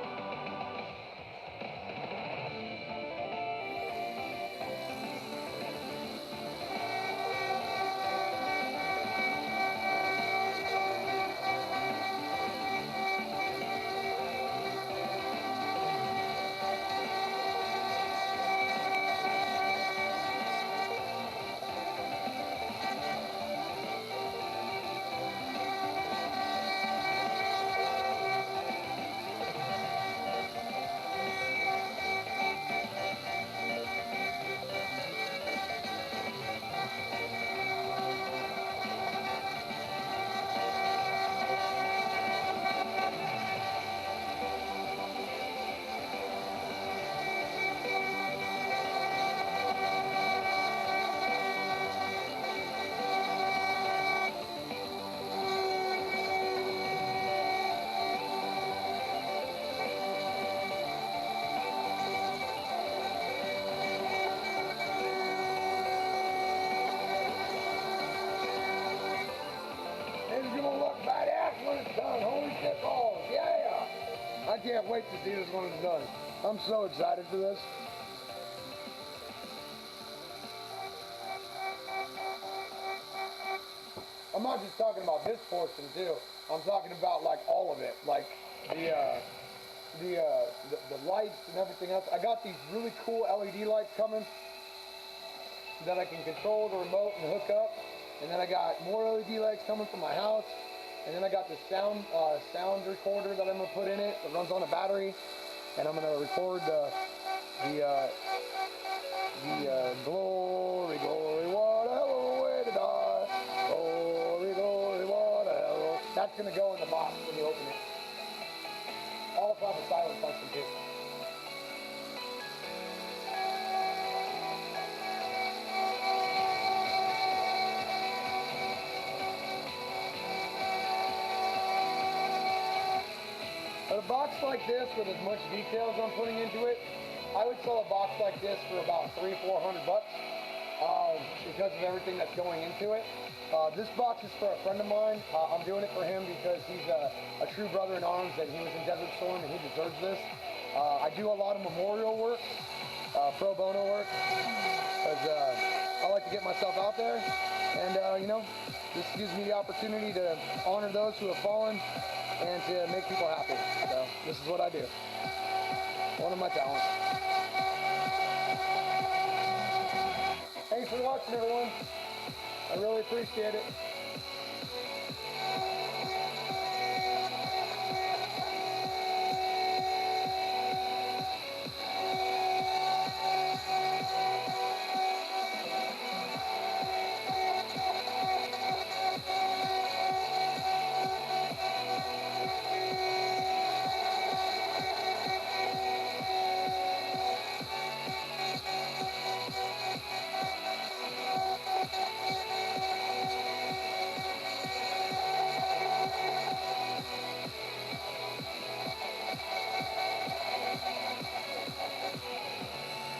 I can't wait to see this when it's done. I'm so excited for this. I'm not just talking about this portion too. I'm talking about like all of it, like the lights and everything else. I got these really cool LED lights coming that I can control the remote and hook up. And then I got more LED lights coming from my house. And then I got this sound recorder that I'm gonna put in it that runs on a battery, and I'm gonna record the glory, glory, what a hell of a way to die. Glory, glory, what a hell. That's gonna go in the box when you open it. Also have a silent function too. A box like this with as much detail as I'm putting into it, I would sell a box like this for about $300-400 because of everything that's going into it. This box is for a friend of mine. I'm doing it for him because he's a true brother in arms and he was in Desert Storm and he deserves this. I do a lot of memorial work, pro bono work, because I like to get myself out there. And, you know, this gives me the opportunity to honor those who have fallen and to make people happy. So this is what I do. One of my talents. Thanks for watching, everyone. I really appreciate it.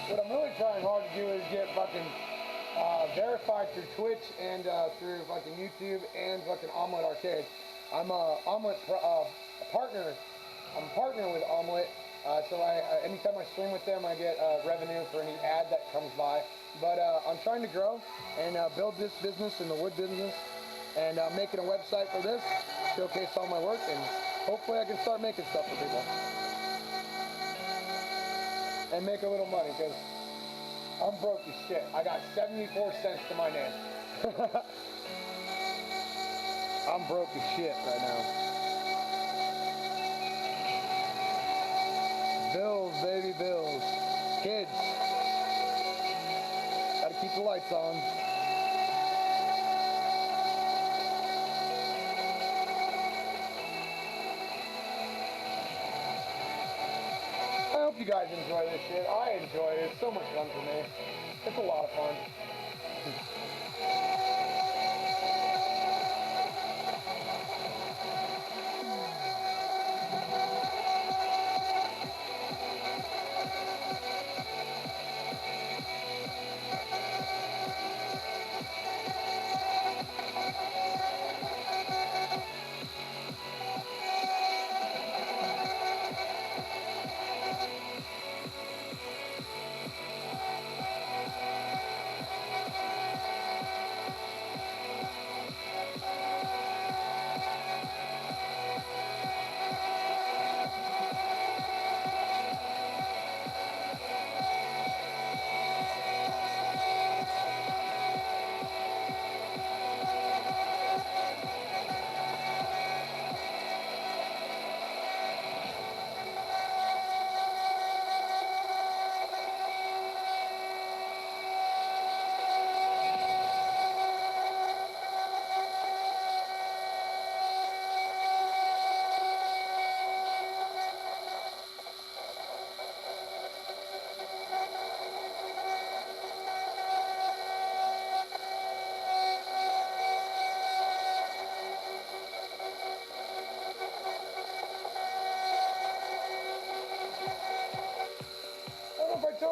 What I'm really trying hard to do is get fucking verified through Twitch and through fucking YouTube and fucking Omelet Arcade. I'm a Omelet partner. I'm a partner with Omelet, so anytime I stream with them, I get revenue for any ad that comes by. But I'm trying to grow and build this business in the wood business, and making a website for this, showcase all my work, and hopefully I can start making stuff for people. And make a little money, because I'm broke as shit. I got 74 cents to my name. I'm broke as shit right now. Bills, baby, bills. Kids. Gotta Keep the lights on. I hope you guys enjoy this shit. I enjoy it. It's so much fun for me. It's a lot of fun.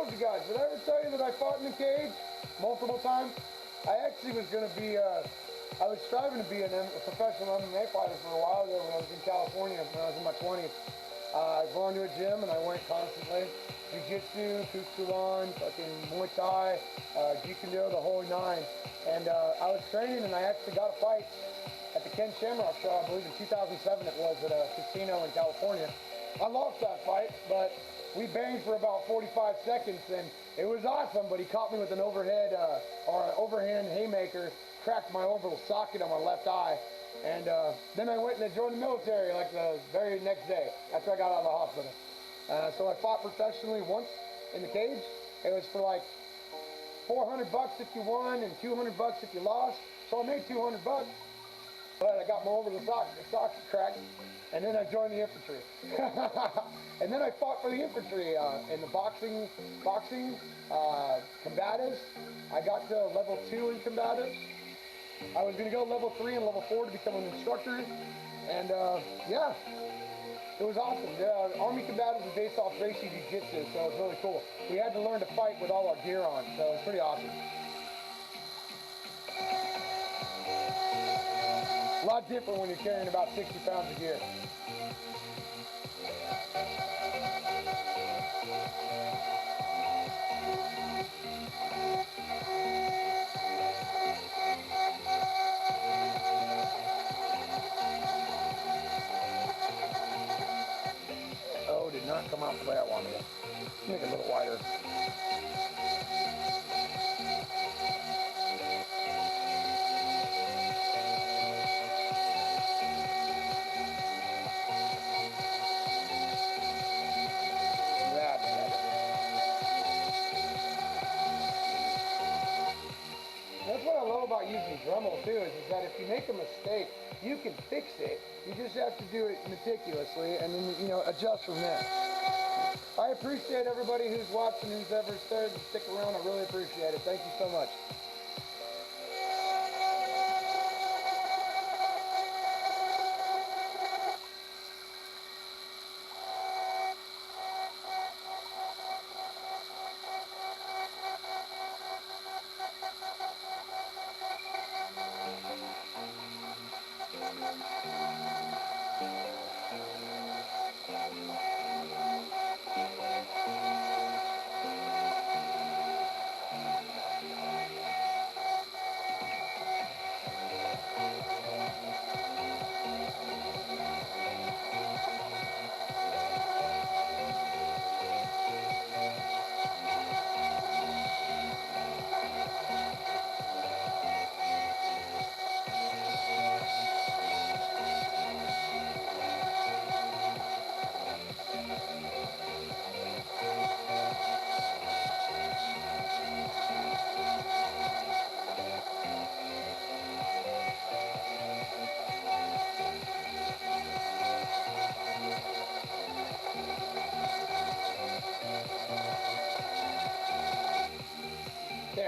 You guys, did I ever tell you that I fought in the cage multiple times? I actually was going to be, I was striving to be a professional MMA fighter for a while there when I was in California, when I was in my 20s. I belonged to a gym and I went constantly. Jiu-jitsu, Kukulan, fucking Muay Thai, Jiu-Jitsu, the whole nine. And I was training and I actually got a fight at the Ken Shamrock show, I believe in 2007 it was, at a casino in California. I lost that fight, but we banged for about 45 seconds and it was awesome, but he caught me with an overhead or an overhand haymaker, cracked my orbital socket on my left eye, and then I went and I joined the military like the very next day after I got out of the hospital. So I fought professionally once in the cage. It was for like $400 if you won and $200 if you lost. So I made $200, but I got my orbital socket cracked. And then I joined the infantry. And then I fought for the infantry in the boxing combatives. I got to level 2 in combatives. I was going to go level 3 and level 4 to become an instructor. And yeah, it was awesome. Army combatives is based off Gracie Jiu-Jitsu, so it's really cool. We had to learn to fight with all our gear on, so it's pretty awesome. A lot different when you're carrying about 60 pounds of gear. Oh, did not come out the way I wanted it. Make it a little wider. That's what I love about using Dremle too, is that if you make a mistake, you can fix it. You just have to do it meticulously and then, you know, adjust from there. I appreciate everybody who's watching, who's ever started to stick around. I really appreciate it. Thank you so much.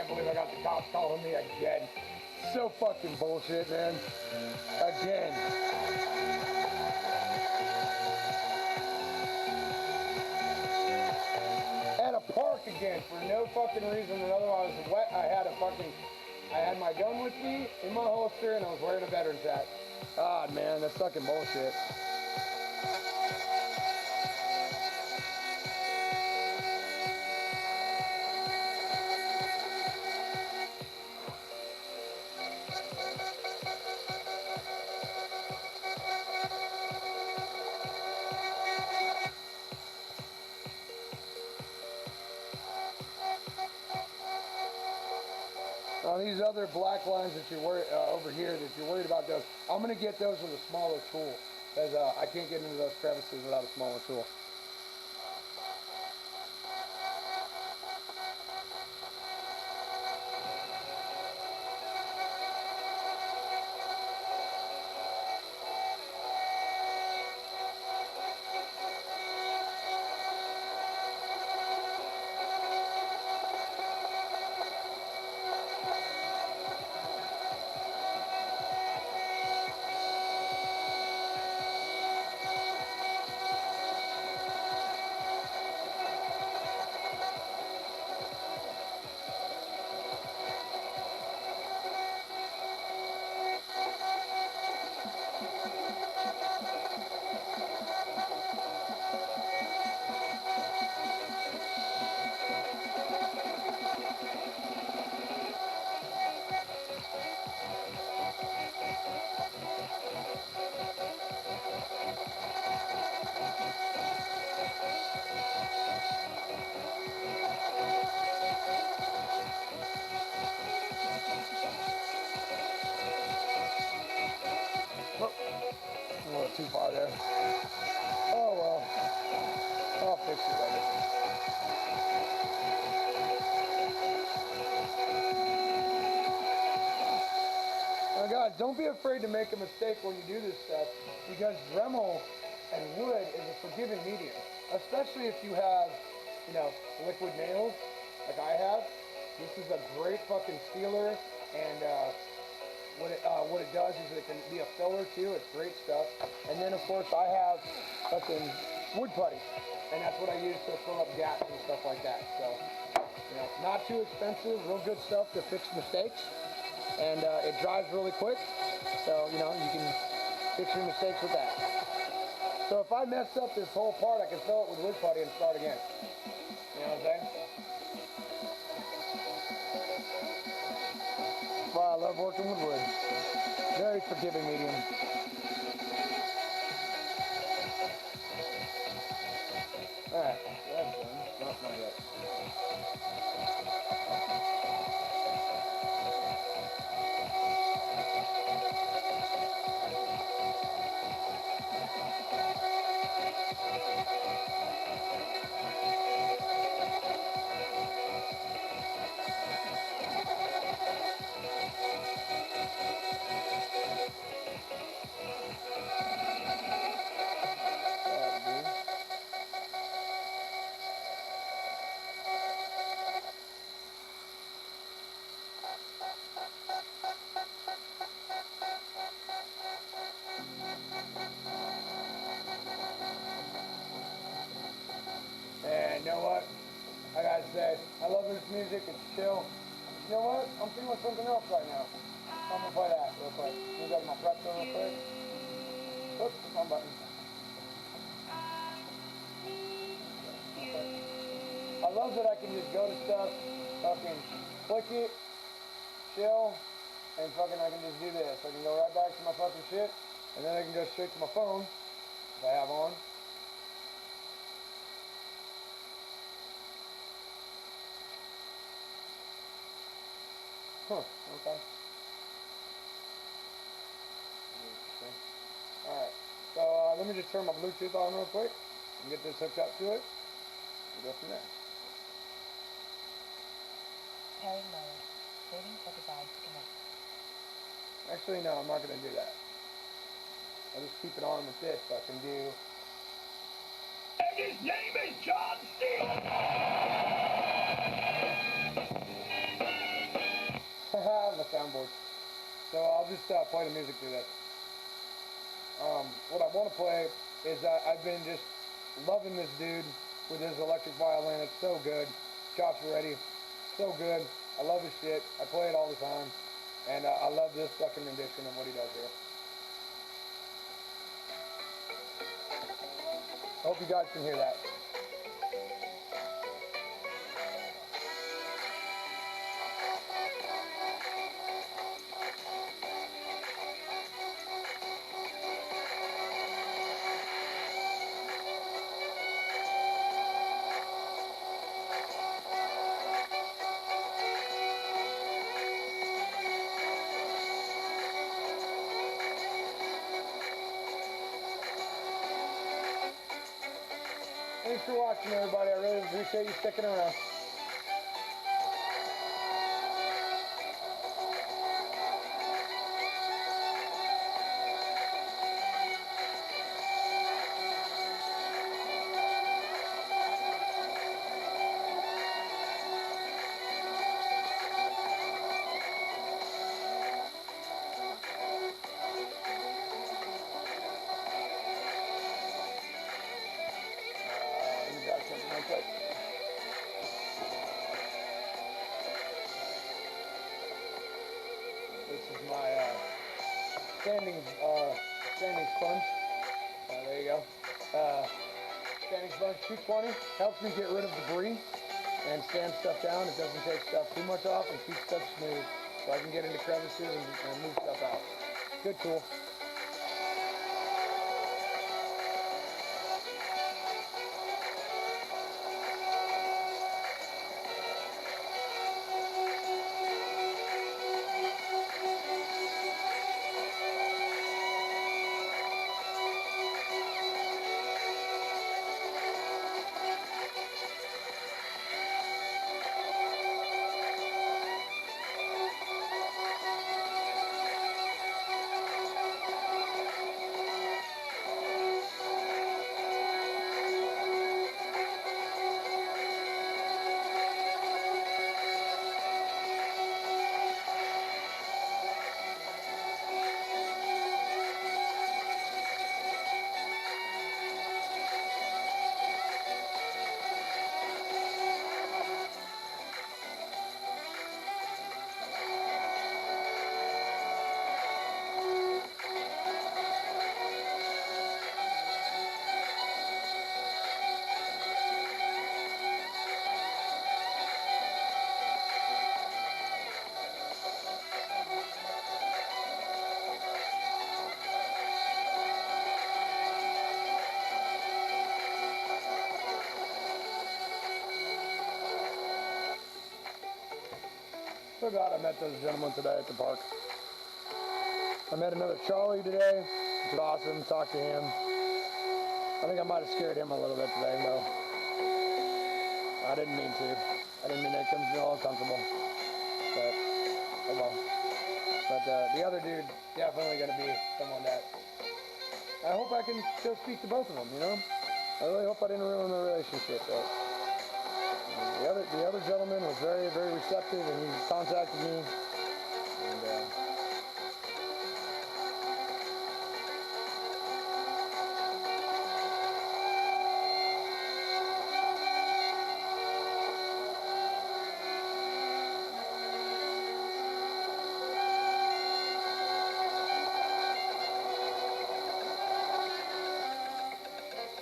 can't believe I got the cops calling me again. So fucking bullshit, man. Again. At a park again for no fucking reason and otherwise wet. I had my gun with me in my holster and I was wearing a veteran's hat. God, man, that's fucking bullshit. These other black lines that you're worried over here that you're worried about those, I'm gonna get those with a smaller tool because I can't get into those crevices without a smaller tool. A little too far there. Oh well. I'll fix it later. Oh God, don't be afraid to make a mistake when you do this stuff because Dremle and wood is a forgiving medium. Especially if you have, you know, liquid nails like I have. This is a great fucking sealer and what it does is it can be a filler too. It's great stuff. And then of course I have fucking wood putty, and that's what I use to fill up gaps and stuff like that. So, you know, not too expensive, real good stuff to fix mistakes, and it dries really quick. So you know you can fix your mistakes with that. So if I mess up this whole part, I can fill it with wood putty and start again. You know what I'm saying? That's why I love working with wood. Very forgiving medium. Alright, so that's done. No, not yet. And you know what? I gotta say, I love this music, it's chill. You know what? I'm feeling something else right now. I'm gonna play that real quick. Let me go to my prep zone real quick. Oops, wrong button. I love that I can just go to stuff, fucking click it, chill, and fucking I can just do this. I can go right back to my fucking shit, and then I can go straight to my phone that I have on. Huh, okay. Alright, so let me just turn my Bluetooth on real quick and get this hooked up to it. We'll go from there. Pairing mode. Waiting for device to connect. Actually, no, I'm not going to do that. I'll just keep it on with this so I can do... And his name is John Steele! just play the music through this. What I want to play is I've been just loving this dude with his electric violin. It's so good. Josh Reddy, so good. I love his shit. I play it all the time. And I love this fucking rendition of what he does here. I hope you guys can hear that. Thanks for watching, everybody. I really appreciate you sticking around. You got something real quick. This is my standing sponge. There you go. Standing sponge 220 helps me get rid of debris and sand stuff down. It doesn't take stuff too much off and keeps stuff smooth, so I can get into crevices and move stuff out. Good tool. So glad I met those gentlemen today at the park. I met another Charlie today, which was awesome. Talked to him. I think I might have scared him a little bit today, though. I didn't mean to. I didn't mean to make him feel uncomfortable. But, oh well. But the other dude, definitely going to be someone that I hope I can still speak to both of them, you know? I really hope I didn't ruin the relationship, but the other gentleman was very, very receptive, and he contacted me, and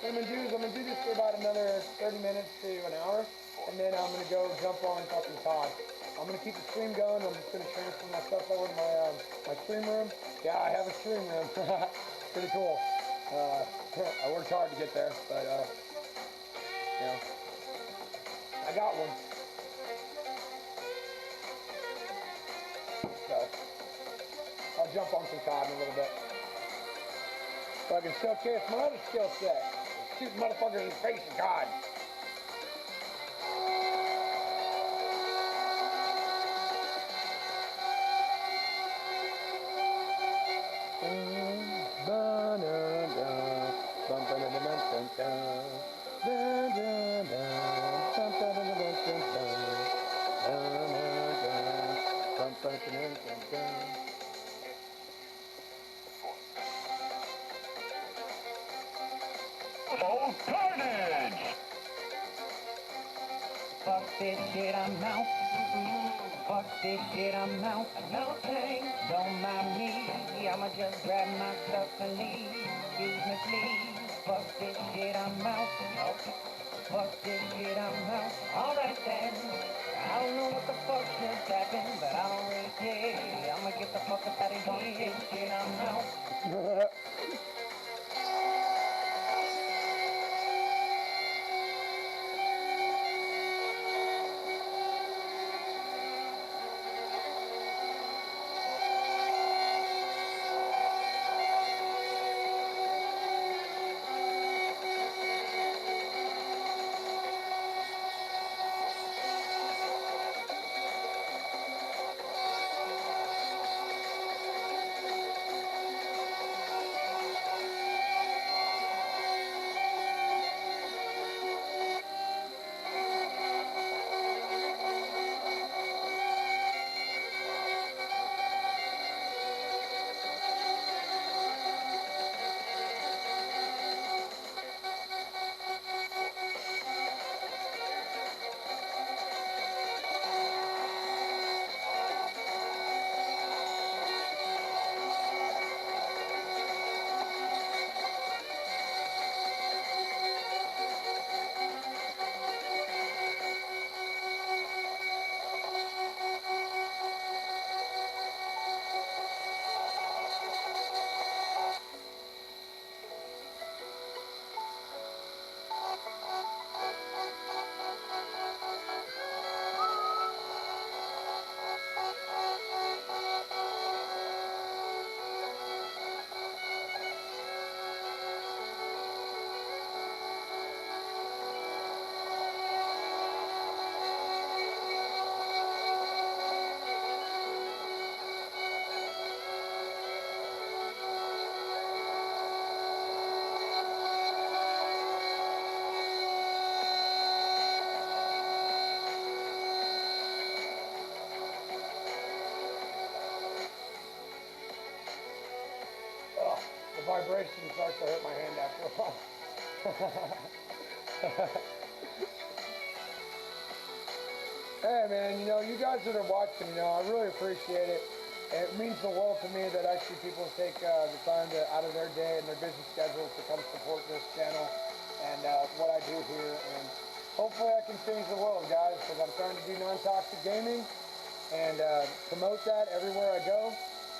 what I'm going to do this for about another 30 minutes to an hour, and then I'm going to go jump on fucking Todd. I'm going to keep the stream going. I'm just going to transfer my stuff over to my stream room. Yeah, I have a stream room. Pretty cool. I worked hard to get there, but, you know, I got one. So, I'll jump on some Todd in a little bit. So I can showcase my other skill set. Shoot motherfuckers in the face of God. this shit, I'm out. Fuck this shit, I'm out. No thanks, don't mind me. I'ma just grab my stuff and leave. Excuse me, please. Fuck this shit, I'm out. Nope. Fuck this shit, I'm out. Alright then. I don't know what the fuck just happened, but I don't really care. I'ma get the fuck up out of here. Fuck this shit, I'm out. The vibration starts to hurt my hand after a while. Hey man, you guys that are watching, I really appreciate it. It means the world to me that actually people take the time out of their day and their busy schedules to come support this channel and what I do here. And hopefully I can change the world, guys, because I'm trying to do non-toxic gaming and promote that everywhere I go.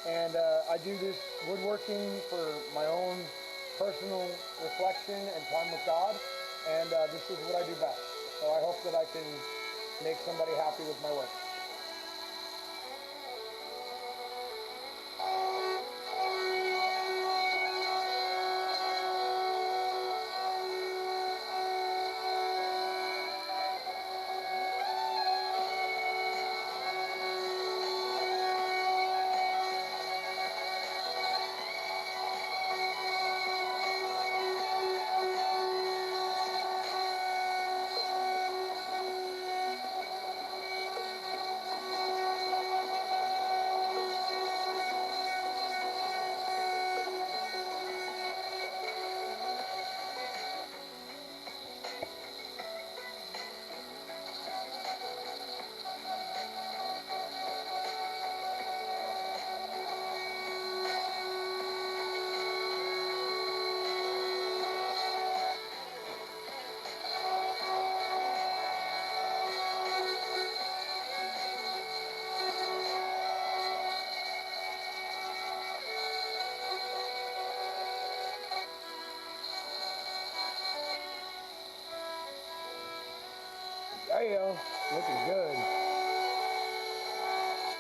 And I do this woodworking for my own personal reflection and time with God. And this is what I do best. So I hope that I can make somebody happy with my work. There you go. Looking good.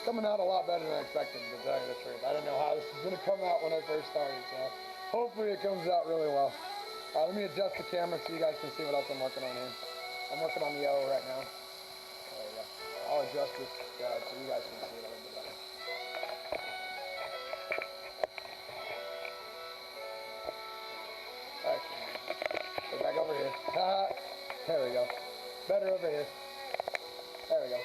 Coming out a lot better than I expected, to tell you the truth. I didn't know how this was going to come out when I first started, so hopefully it comes out really well. Let me adjust the camera so you guys can see what else I'm working on here. I'm working on the O right now. There you go. I'll adjust this so you guys can see it a little bit better. Actually, get back over here. There we go. Better over here. There we go.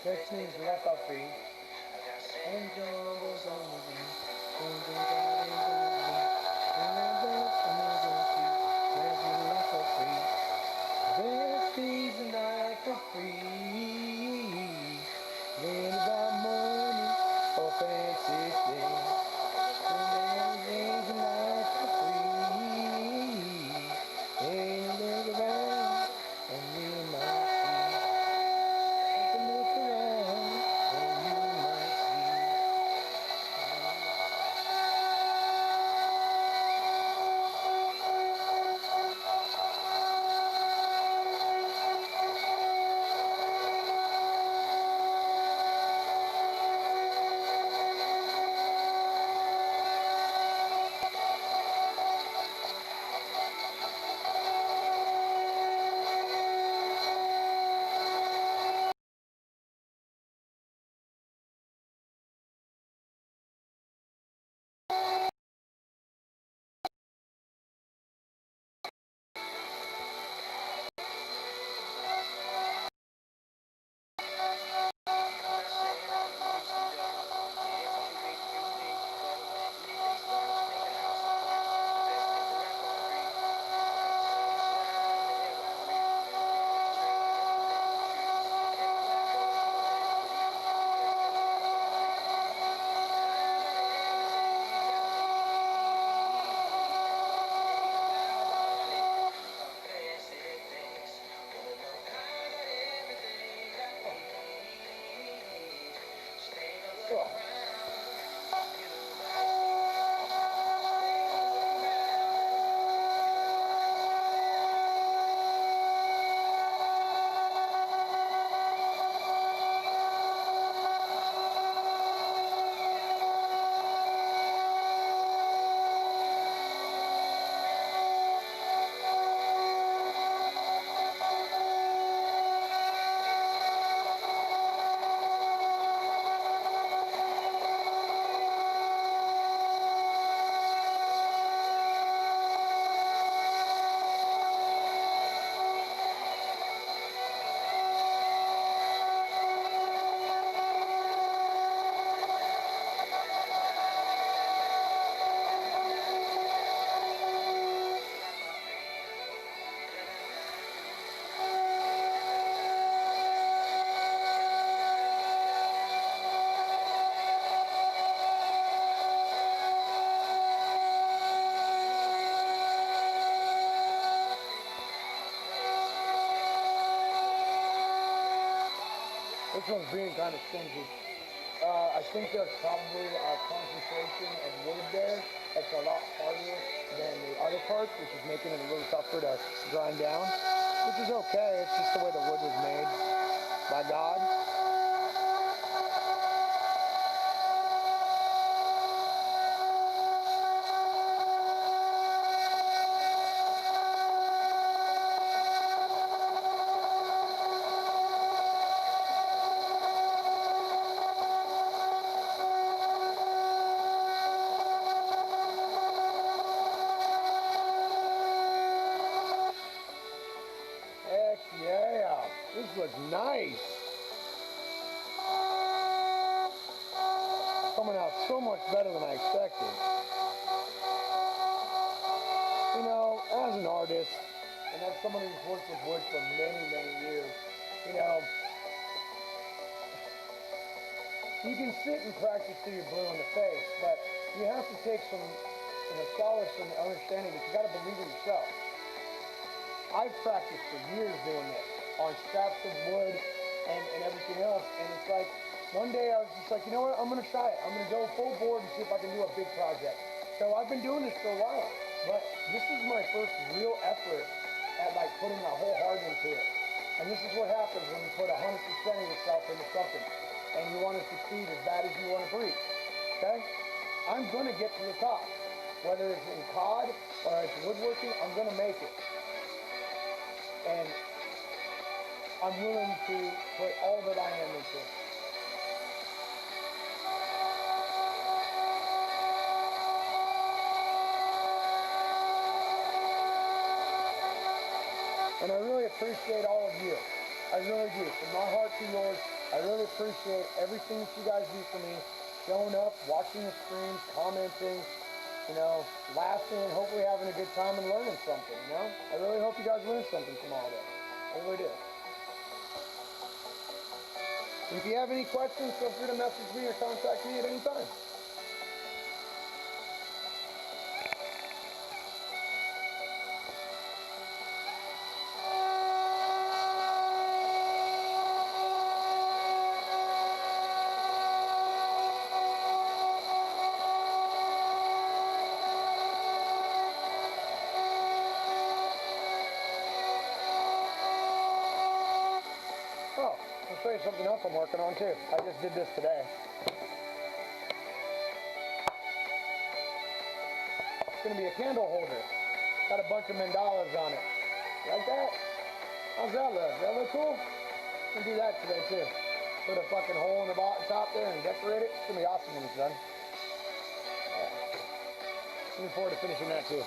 Texas left off free. And Jones on the beat. Best days and night for free. Then about money or fancy things. Days and night for free. And you look around and you might see. Look around and you might see. This one's being kind of stingy. I think there's probably a concentration of wood there that's a lot harder than the other parts, which is making it a little tougher to grind down, which is okay. It's just the way the wood was made by God. Heck yeah, this looks nice. Coming out so much better than I expected. You know, as an artist, and as someone who's worked with wood for many, many years, you know, you can sit and practice till you're blue in the face, but you have to take some, solace in the understanding that you got to believe in yourself. I've practiced for years doing this on scraps of wood and everything else, and it's like one day I was just like, you know what, I'm going to try it. I'm going to go full board and see if I can do a big project. So I've been doing this for a while, but this is my first real effort at like putting my whole heart into it. And this is what happens when you put 100% of yourself into something and you want to succeed as bad as you want to breathe. Okay? I'm going to get to the top. Whether it's in COD or it's woodworking, I'm going to make it. And I'm willing to put all that I am into it. And I really appreciate all of you. I really do. From my heart to yours, I really appreciate everything that you guys do for me. Showing up, watching the streams, commenting, you know, laughing, hopefully having a good time and learning something, you know? I really hope you guys learn something from all this. I really do. And if you have any questions, feel free to message me or contact me at any time. Oh, I'll show you something else I'm working on too. I just did this today. It's going to be a candle holder. Got a bunch of mandalas on it. Like that? How's that look? Does that look cool? I'm going to do that today too. Put a fucking hole in the bottom top there and decorate it. It's going to be awesome when it's done. Yeah. Looking forward to finishing that too.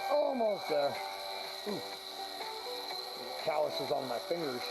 Almost there. Ooh. Calluses on my fingers.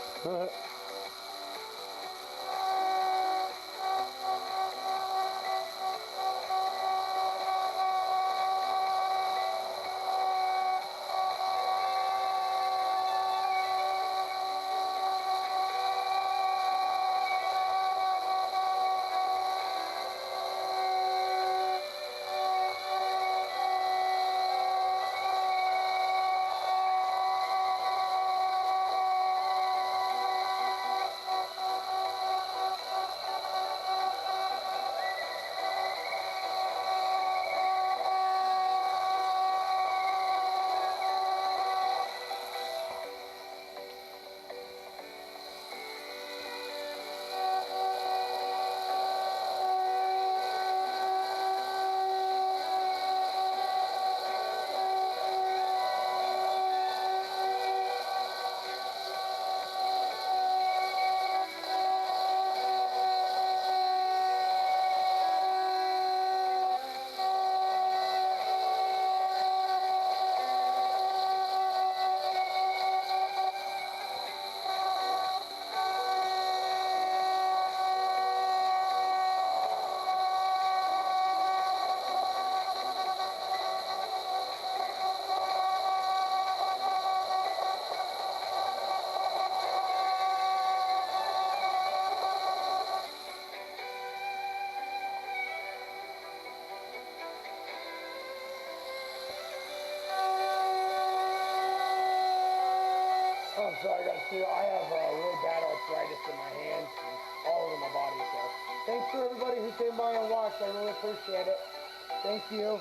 sorry guys too. I have really bad arthritis in my hands and all over my body. So thanks to everybody who came by and watched. I really appreciate it. Thank you.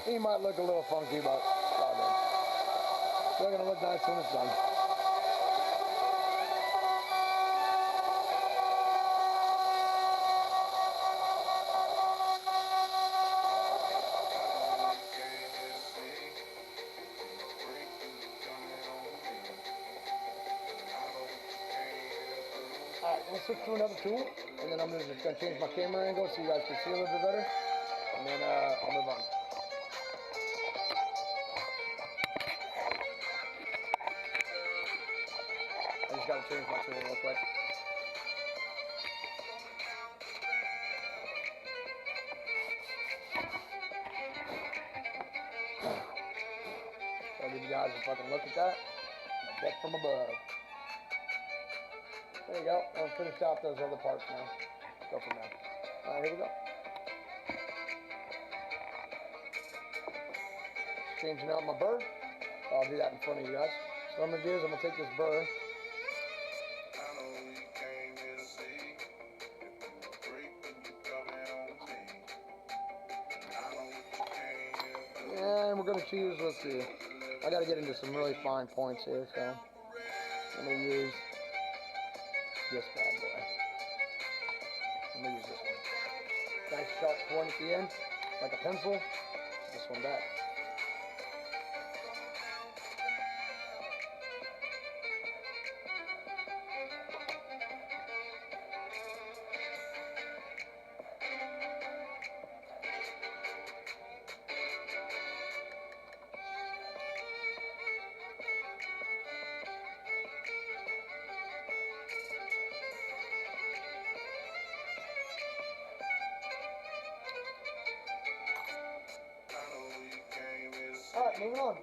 He might look a little funky, but still gonna look nice when it's done. Alright, I'm gonna switch to another tool, and then I'm just gonna change my camera angle so you guys can see a little bit better, and then I'll move on. I just gotta change my tool real quick. I'll give you guys a fucking look at that. Deck from above. There you go. I'll finish out those other parts now. Go from there. Alright, here we go. Changing out my burr. I'll do that in front of you guys. So what I'm gonna do is I'm gonna take this burr. And we're gonna choose, let's see. I gotta get into some really fine points here, so I'm gonna use this bad boy. I'm gonna use this one. Nice sharp point at the end, like a pencil. This one back. Alright, moving on.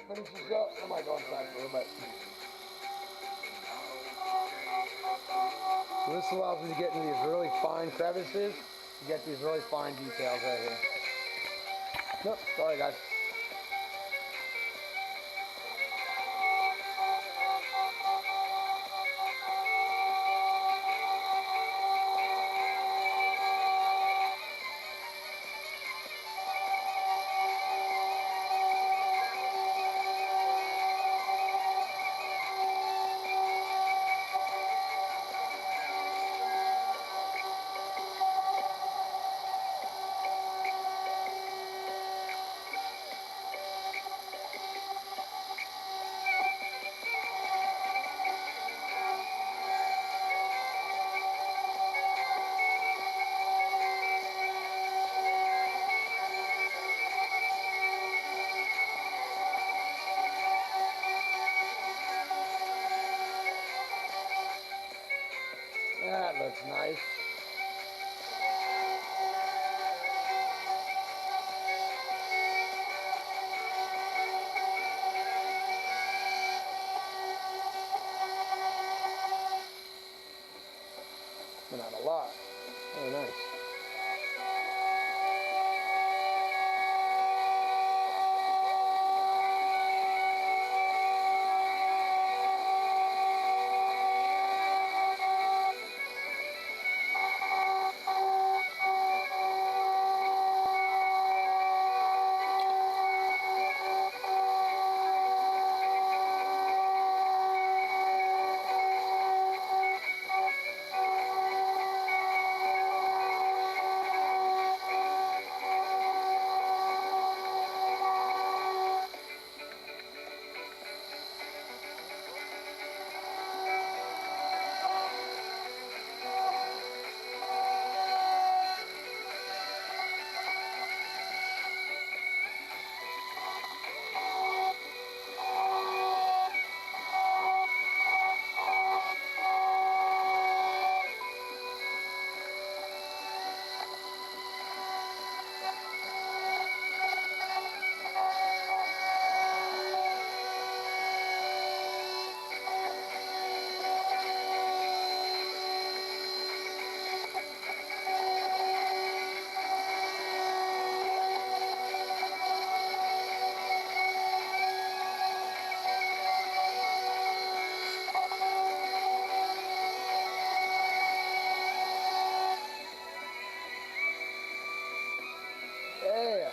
Finish this up. I might go inside for a little bit. So this allows me to get into these really fine crevices. You get these really fine details right here. Nope, sorry guys. That looks nice. But not a lot. Very nice. Yeah.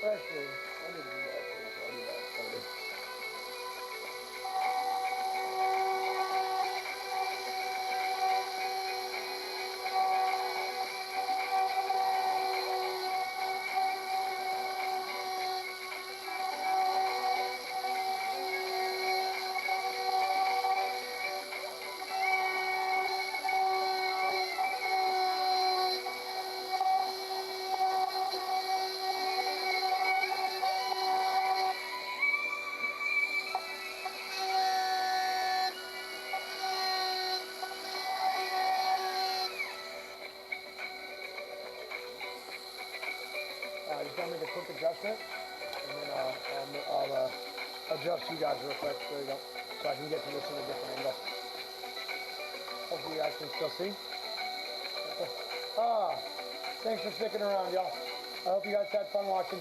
Actually, I didn't do that. I'll do that later. Just gonna make a quick adjustment, and then I'll adjust you guys real quick. There you go. So I can get to this in a different angle. Hopefully you guys can still see. Thanks for sticking around, y'all. I hope you guys had fun watching.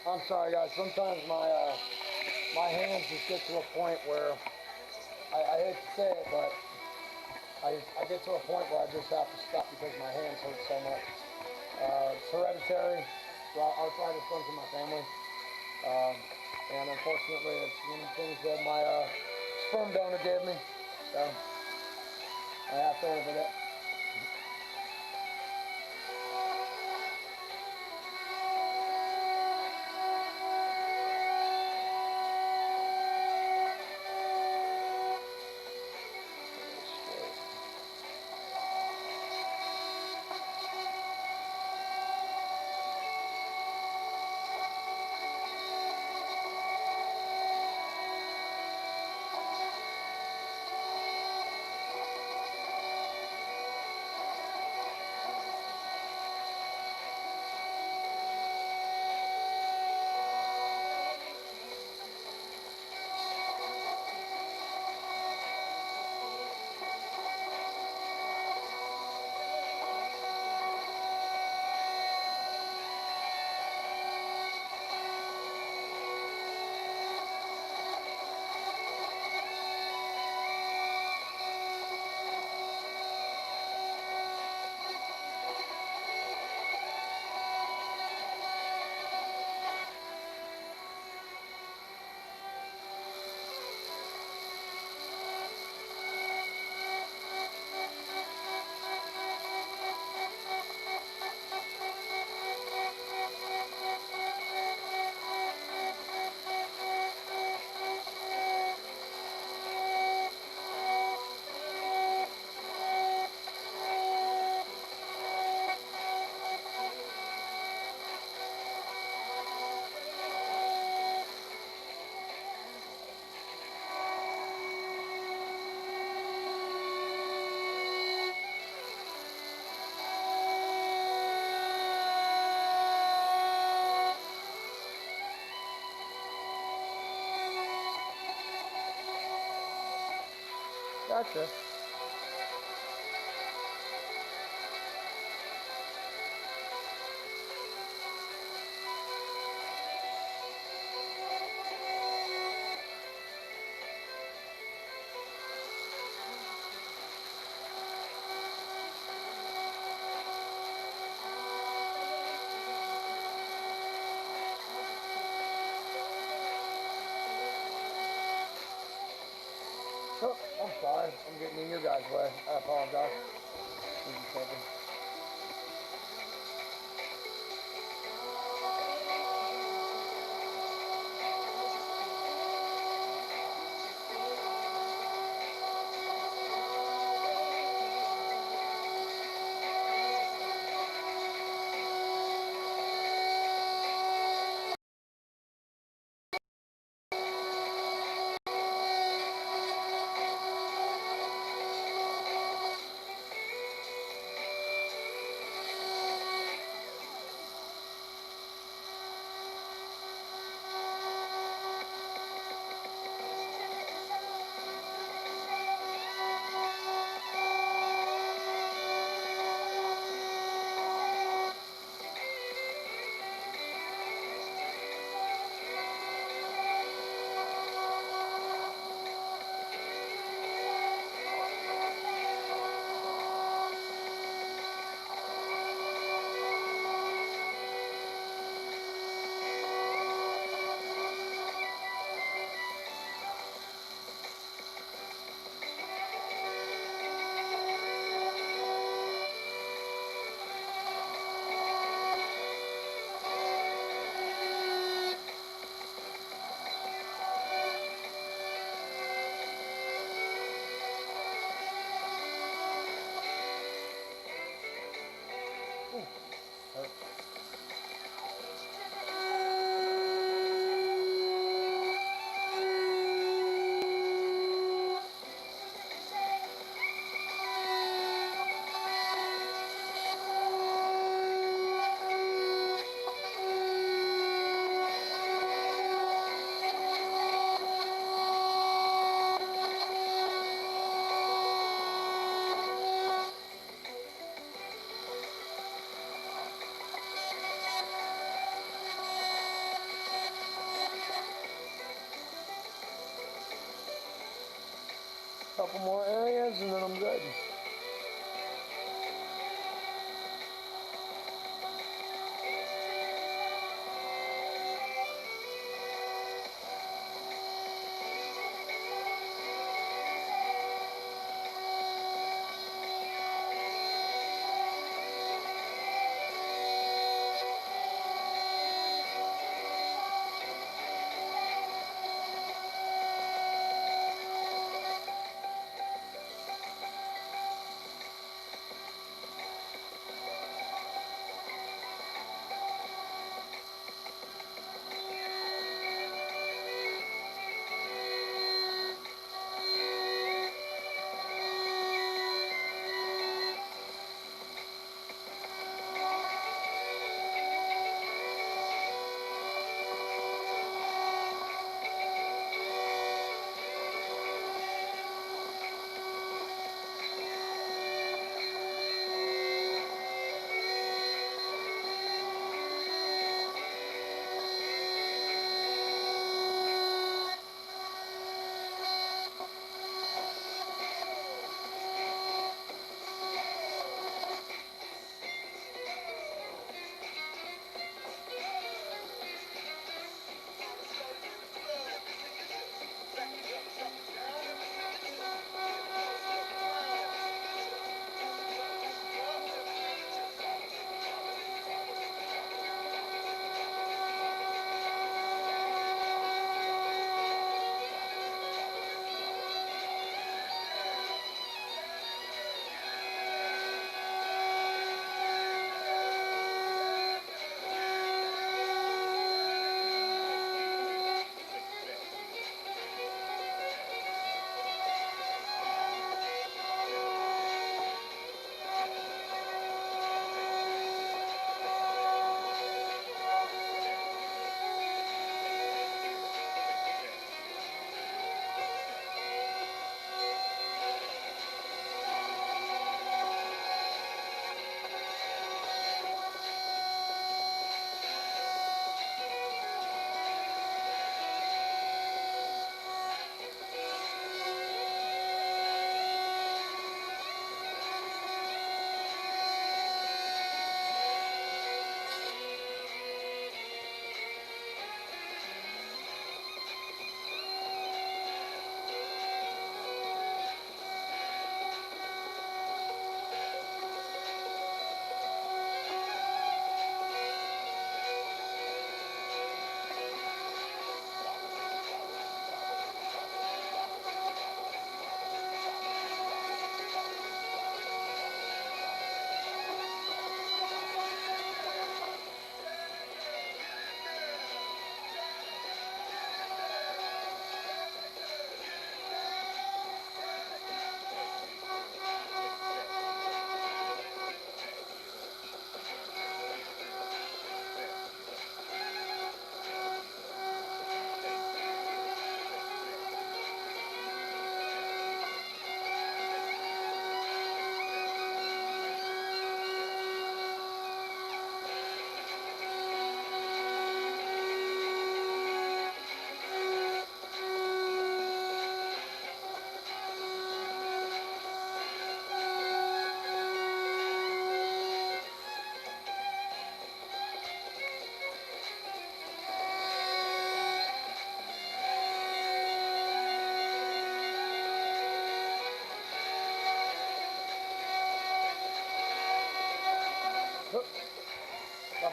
I'm sorry, guys. Sometimes my hands just get to a point where I hate to say it, but I get to a point where I just have to stop because my hands hurt so much. It's hereditary. Arthritis runs in my family, and unfortunately, it's one of the things that my sperm donor gave me. So I have to live with it. Gotcha. Oh, I'm sorry. I'm getting in your guys' way. I apologize. Easy taken. Couple more areas and then I'm good.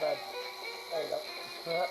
bad. There you go.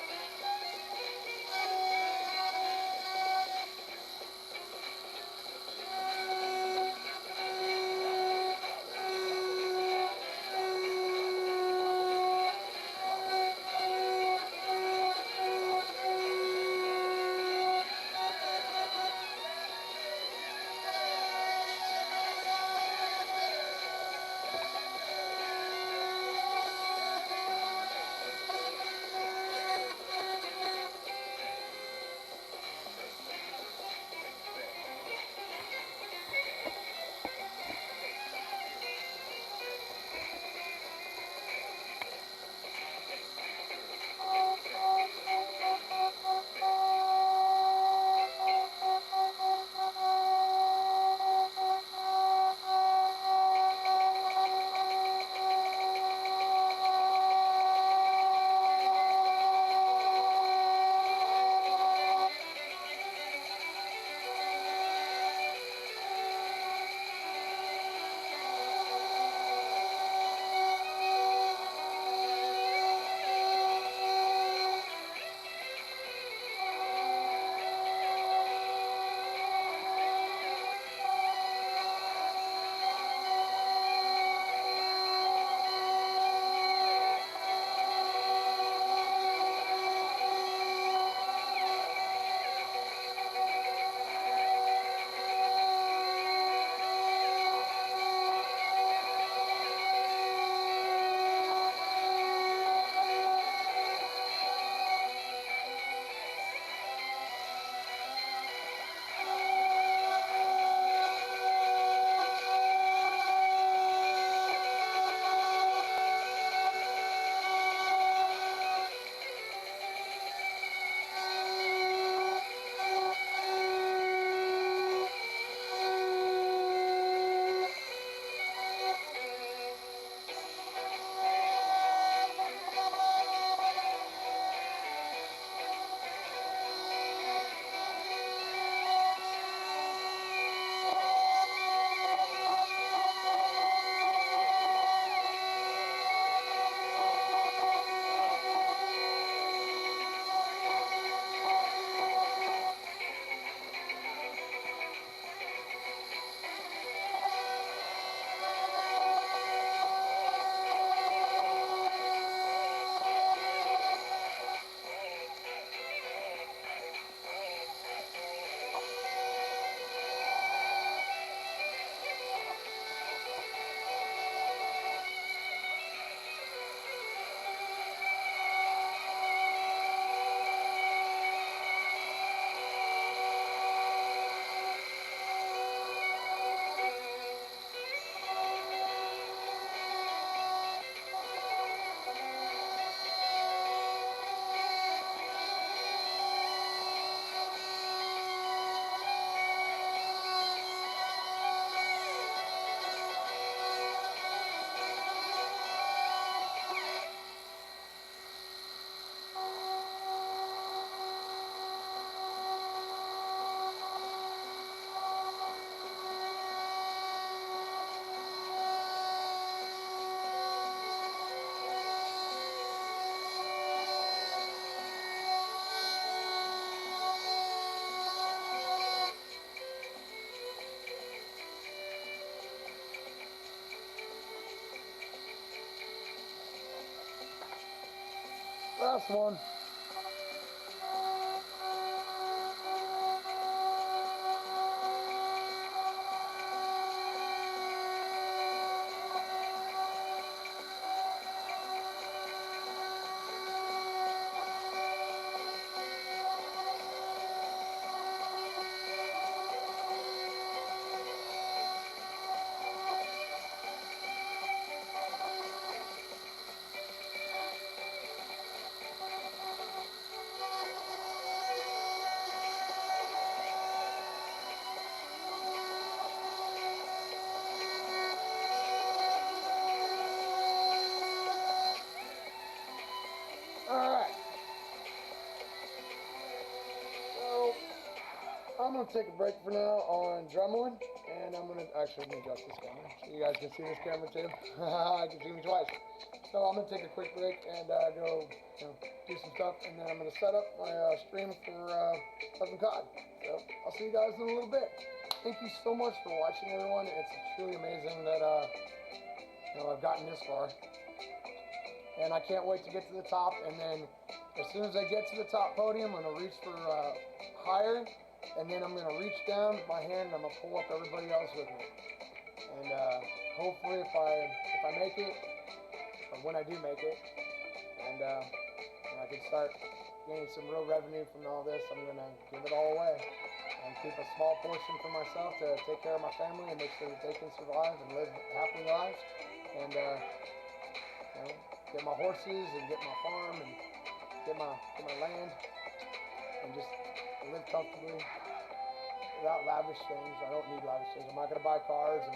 Last one. Alright. So, I'm going to take a break for now on Dremle, and I'm going to actually adjust this camera so you guys can see this camera too. I can see me twice. So I'm gonna take a quick break and go, do some stuff, and then I'm gonna set up my stream for Southern Cod. So I'll see you guys in a little bit. Thank you so much for watching, everyone. It's truly amazing that I've gotten this far, and I can't wait to get to the top. And then as soon as I get to the top podium, I'm gonna reach for higher, and then I'm gonna reach down with my hand and I'm gonna pull up everybody else with me. And hopefully, if I make it, or when I do make it, and I can start gaining some real revenue from all this, I'm gonna give it all away and keep a small portion for myself to take care of my family and make sure that they can survive and live happy lives, and get my horses and get my farm and get my land and just live comfortably without lavish things. I don't need lavish things. I'm not gonna buy cars. I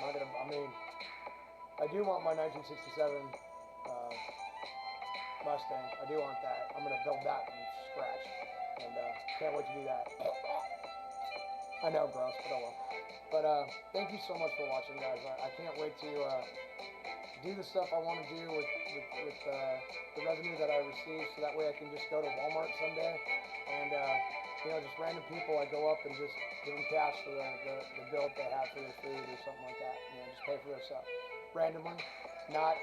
do want my 1967 Mustang. I do want that. I'm gonna build that from scratch, and can't wait to do that. I know, gross, but oh well. But thank you so much for watching, guys. I can't wait to do the stuff I want to do with the revenue that I receive, so that way I can just go to Walmart someday and just random people, I go up and just give them cash for the bill that they have for their food or something like that. Just pay for their stuff randomly, not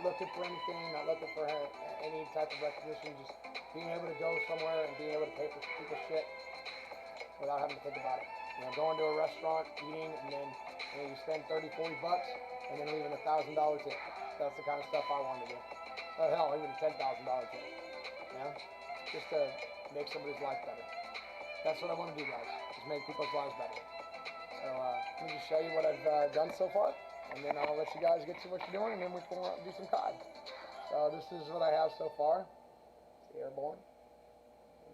looking for anything, not looking for any type of recognition, just being able to go somewhere and being able to pay for people's shit without having to think about it. Going to a restaurant, eating, and then you spend 30, 40 bucks, and then leaving $1,000 tip. That's the kind of stuff I want to do. Oh, hell, even a $10,000 tip. Just to make somebody's life better. That's what I want to do, guys. Just make people's lives better. So let me just show you what I've done so far, and then I'll let you guys get to what you're doing, and then we can do some COD. So this is what I have so far. It's the airborne.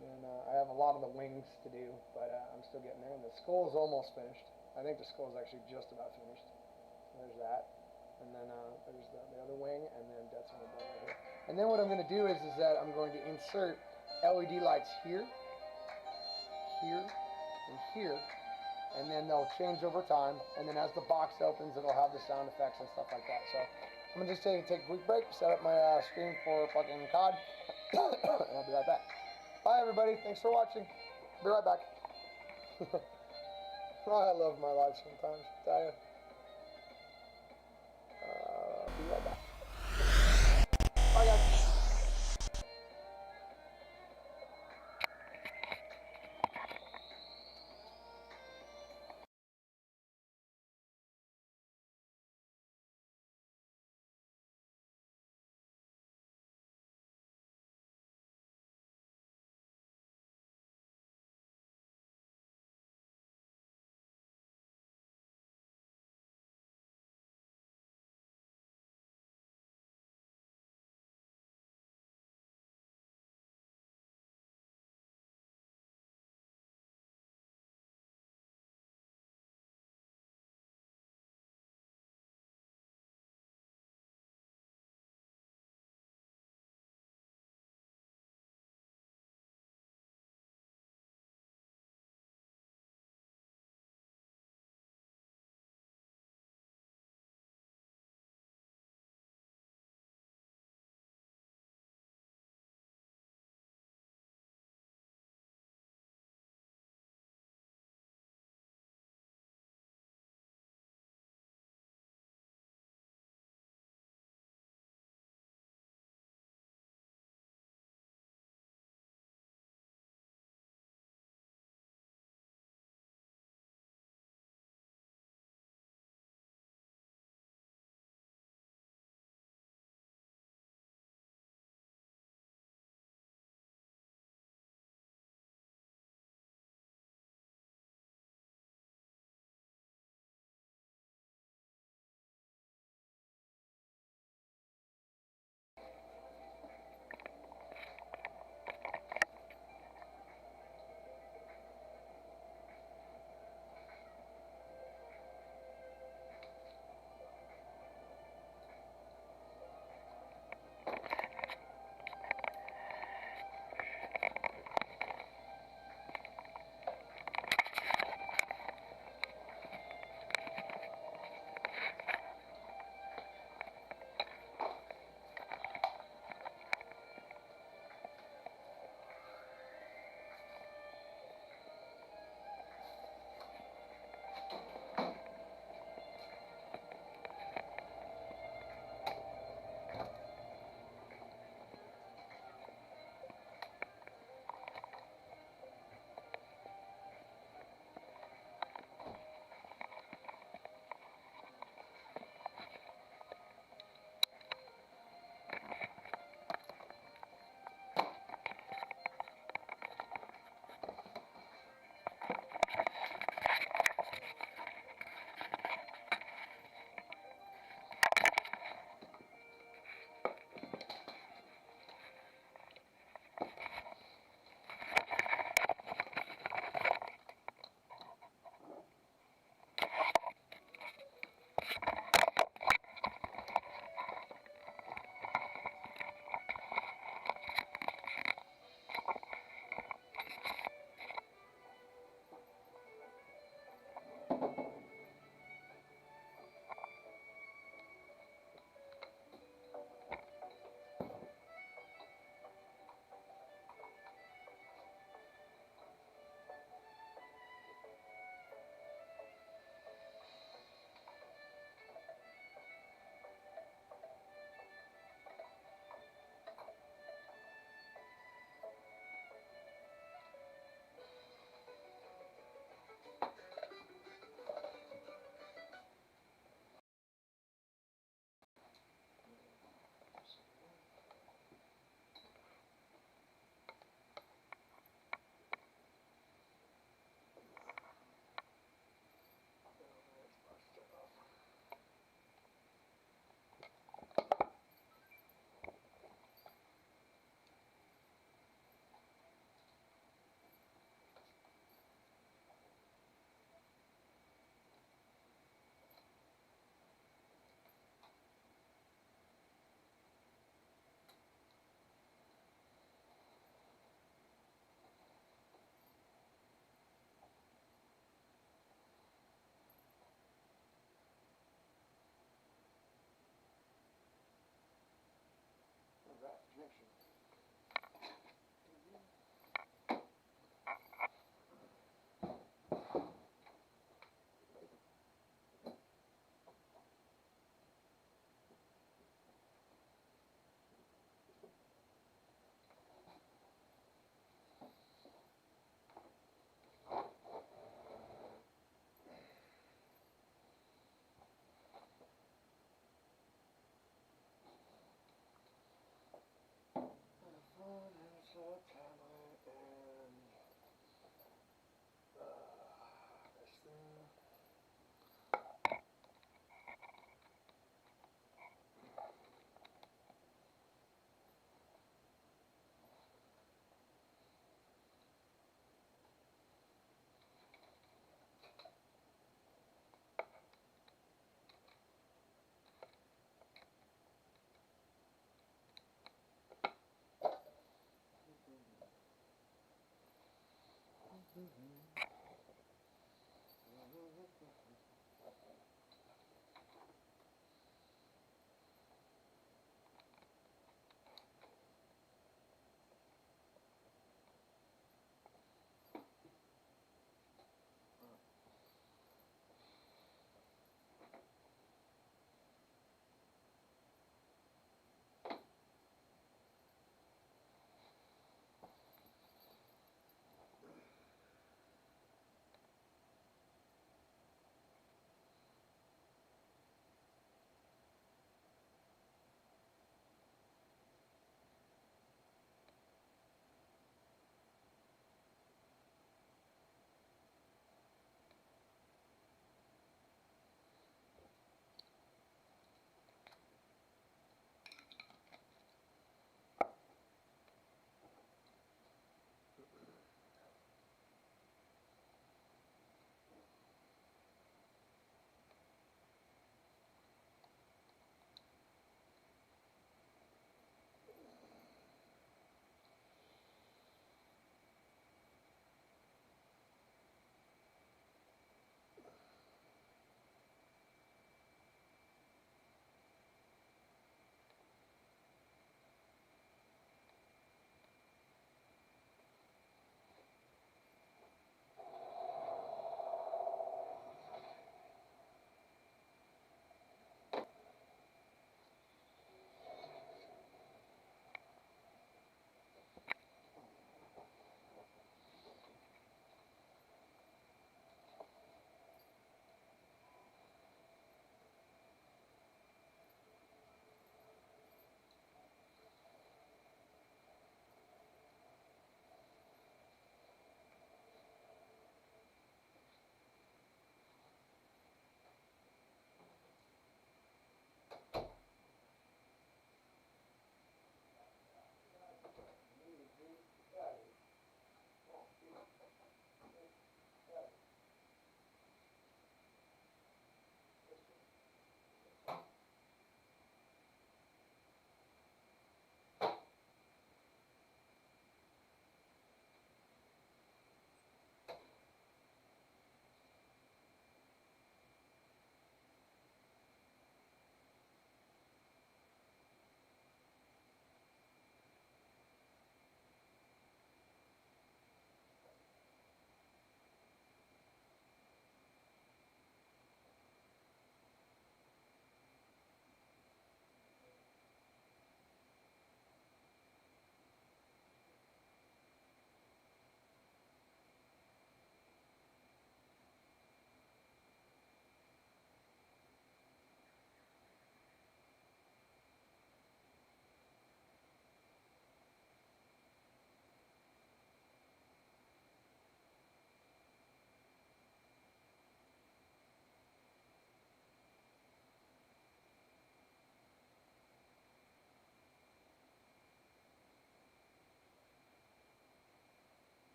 And then I have a lot of the wings to do, but I'm still getting there. And the skull is almost finished. I think the skull is actually just about finished. There's that. And then there's the other wing, and then that's on the boat right here. And then what I'm going to do is that I'm going to insert LED lights here, here, and here. And then they'll change over time. And then as the box opens, it'll have the sound effects and stuff like that. So I'm going to just take a quick break, set up my stream for fucking COD, and I'll be right back. Bye, everybody. Thanks for watching. Be right back. I love my life sometimes, I tell you. Be right back. Bye, guys.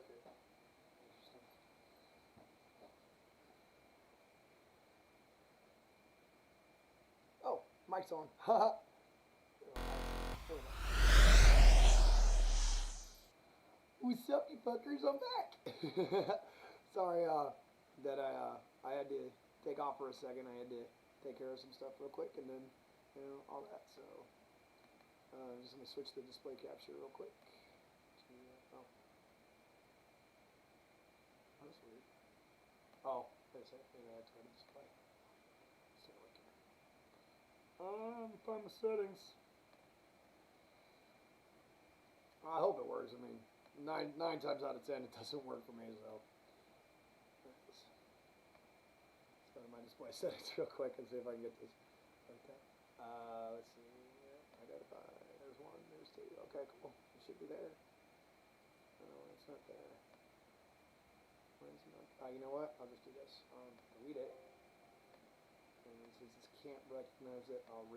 Okay. Interesting. Oh, mic's on. Haha. What's up, you fuckers? I'm back. Sorry, that I had to take off for a second. I had to take care of some stuff real quick, and then all that. So just gonna switch the display capture real quick. Oh, that's weird. Oh, wait a second. Maybe I have to go to display. Let's take a look here. Find the settings. I hope it works. I mean, nine times out of 10, it doesn't work for me. So let's go to my display settings real quick and see if I can get this like that. Let's see. I got it. There's one. There's two. Okay, cool. It should be there. Oh, it's not there. Why is it not? You know what? I'll just do this. Delete it. And then since this can't recognize it, I'll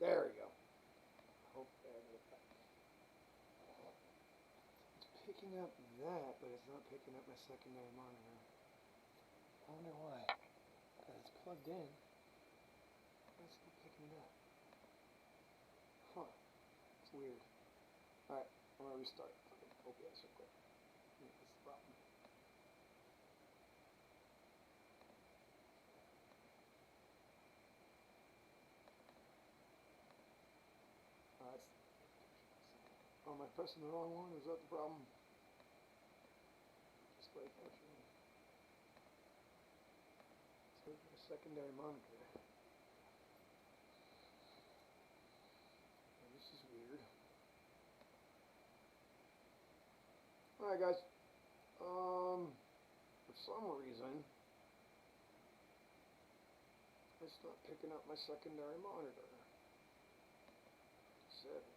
There we go. Hopefully I get it back. It's picking up that, but it's not picking up my secondary monitor. I wonder why. Because it's plugged in. It's not picking it up. Huh. It's weird. Alright, I'm going to restart. OBS real quick. That's the problem. Am I pressing the wrong one? Is that the problem? Display capture. So a secondary monitor. Oh, this is weird. Alright guys. For some reason it's not picking up my secondary monitor. Settings.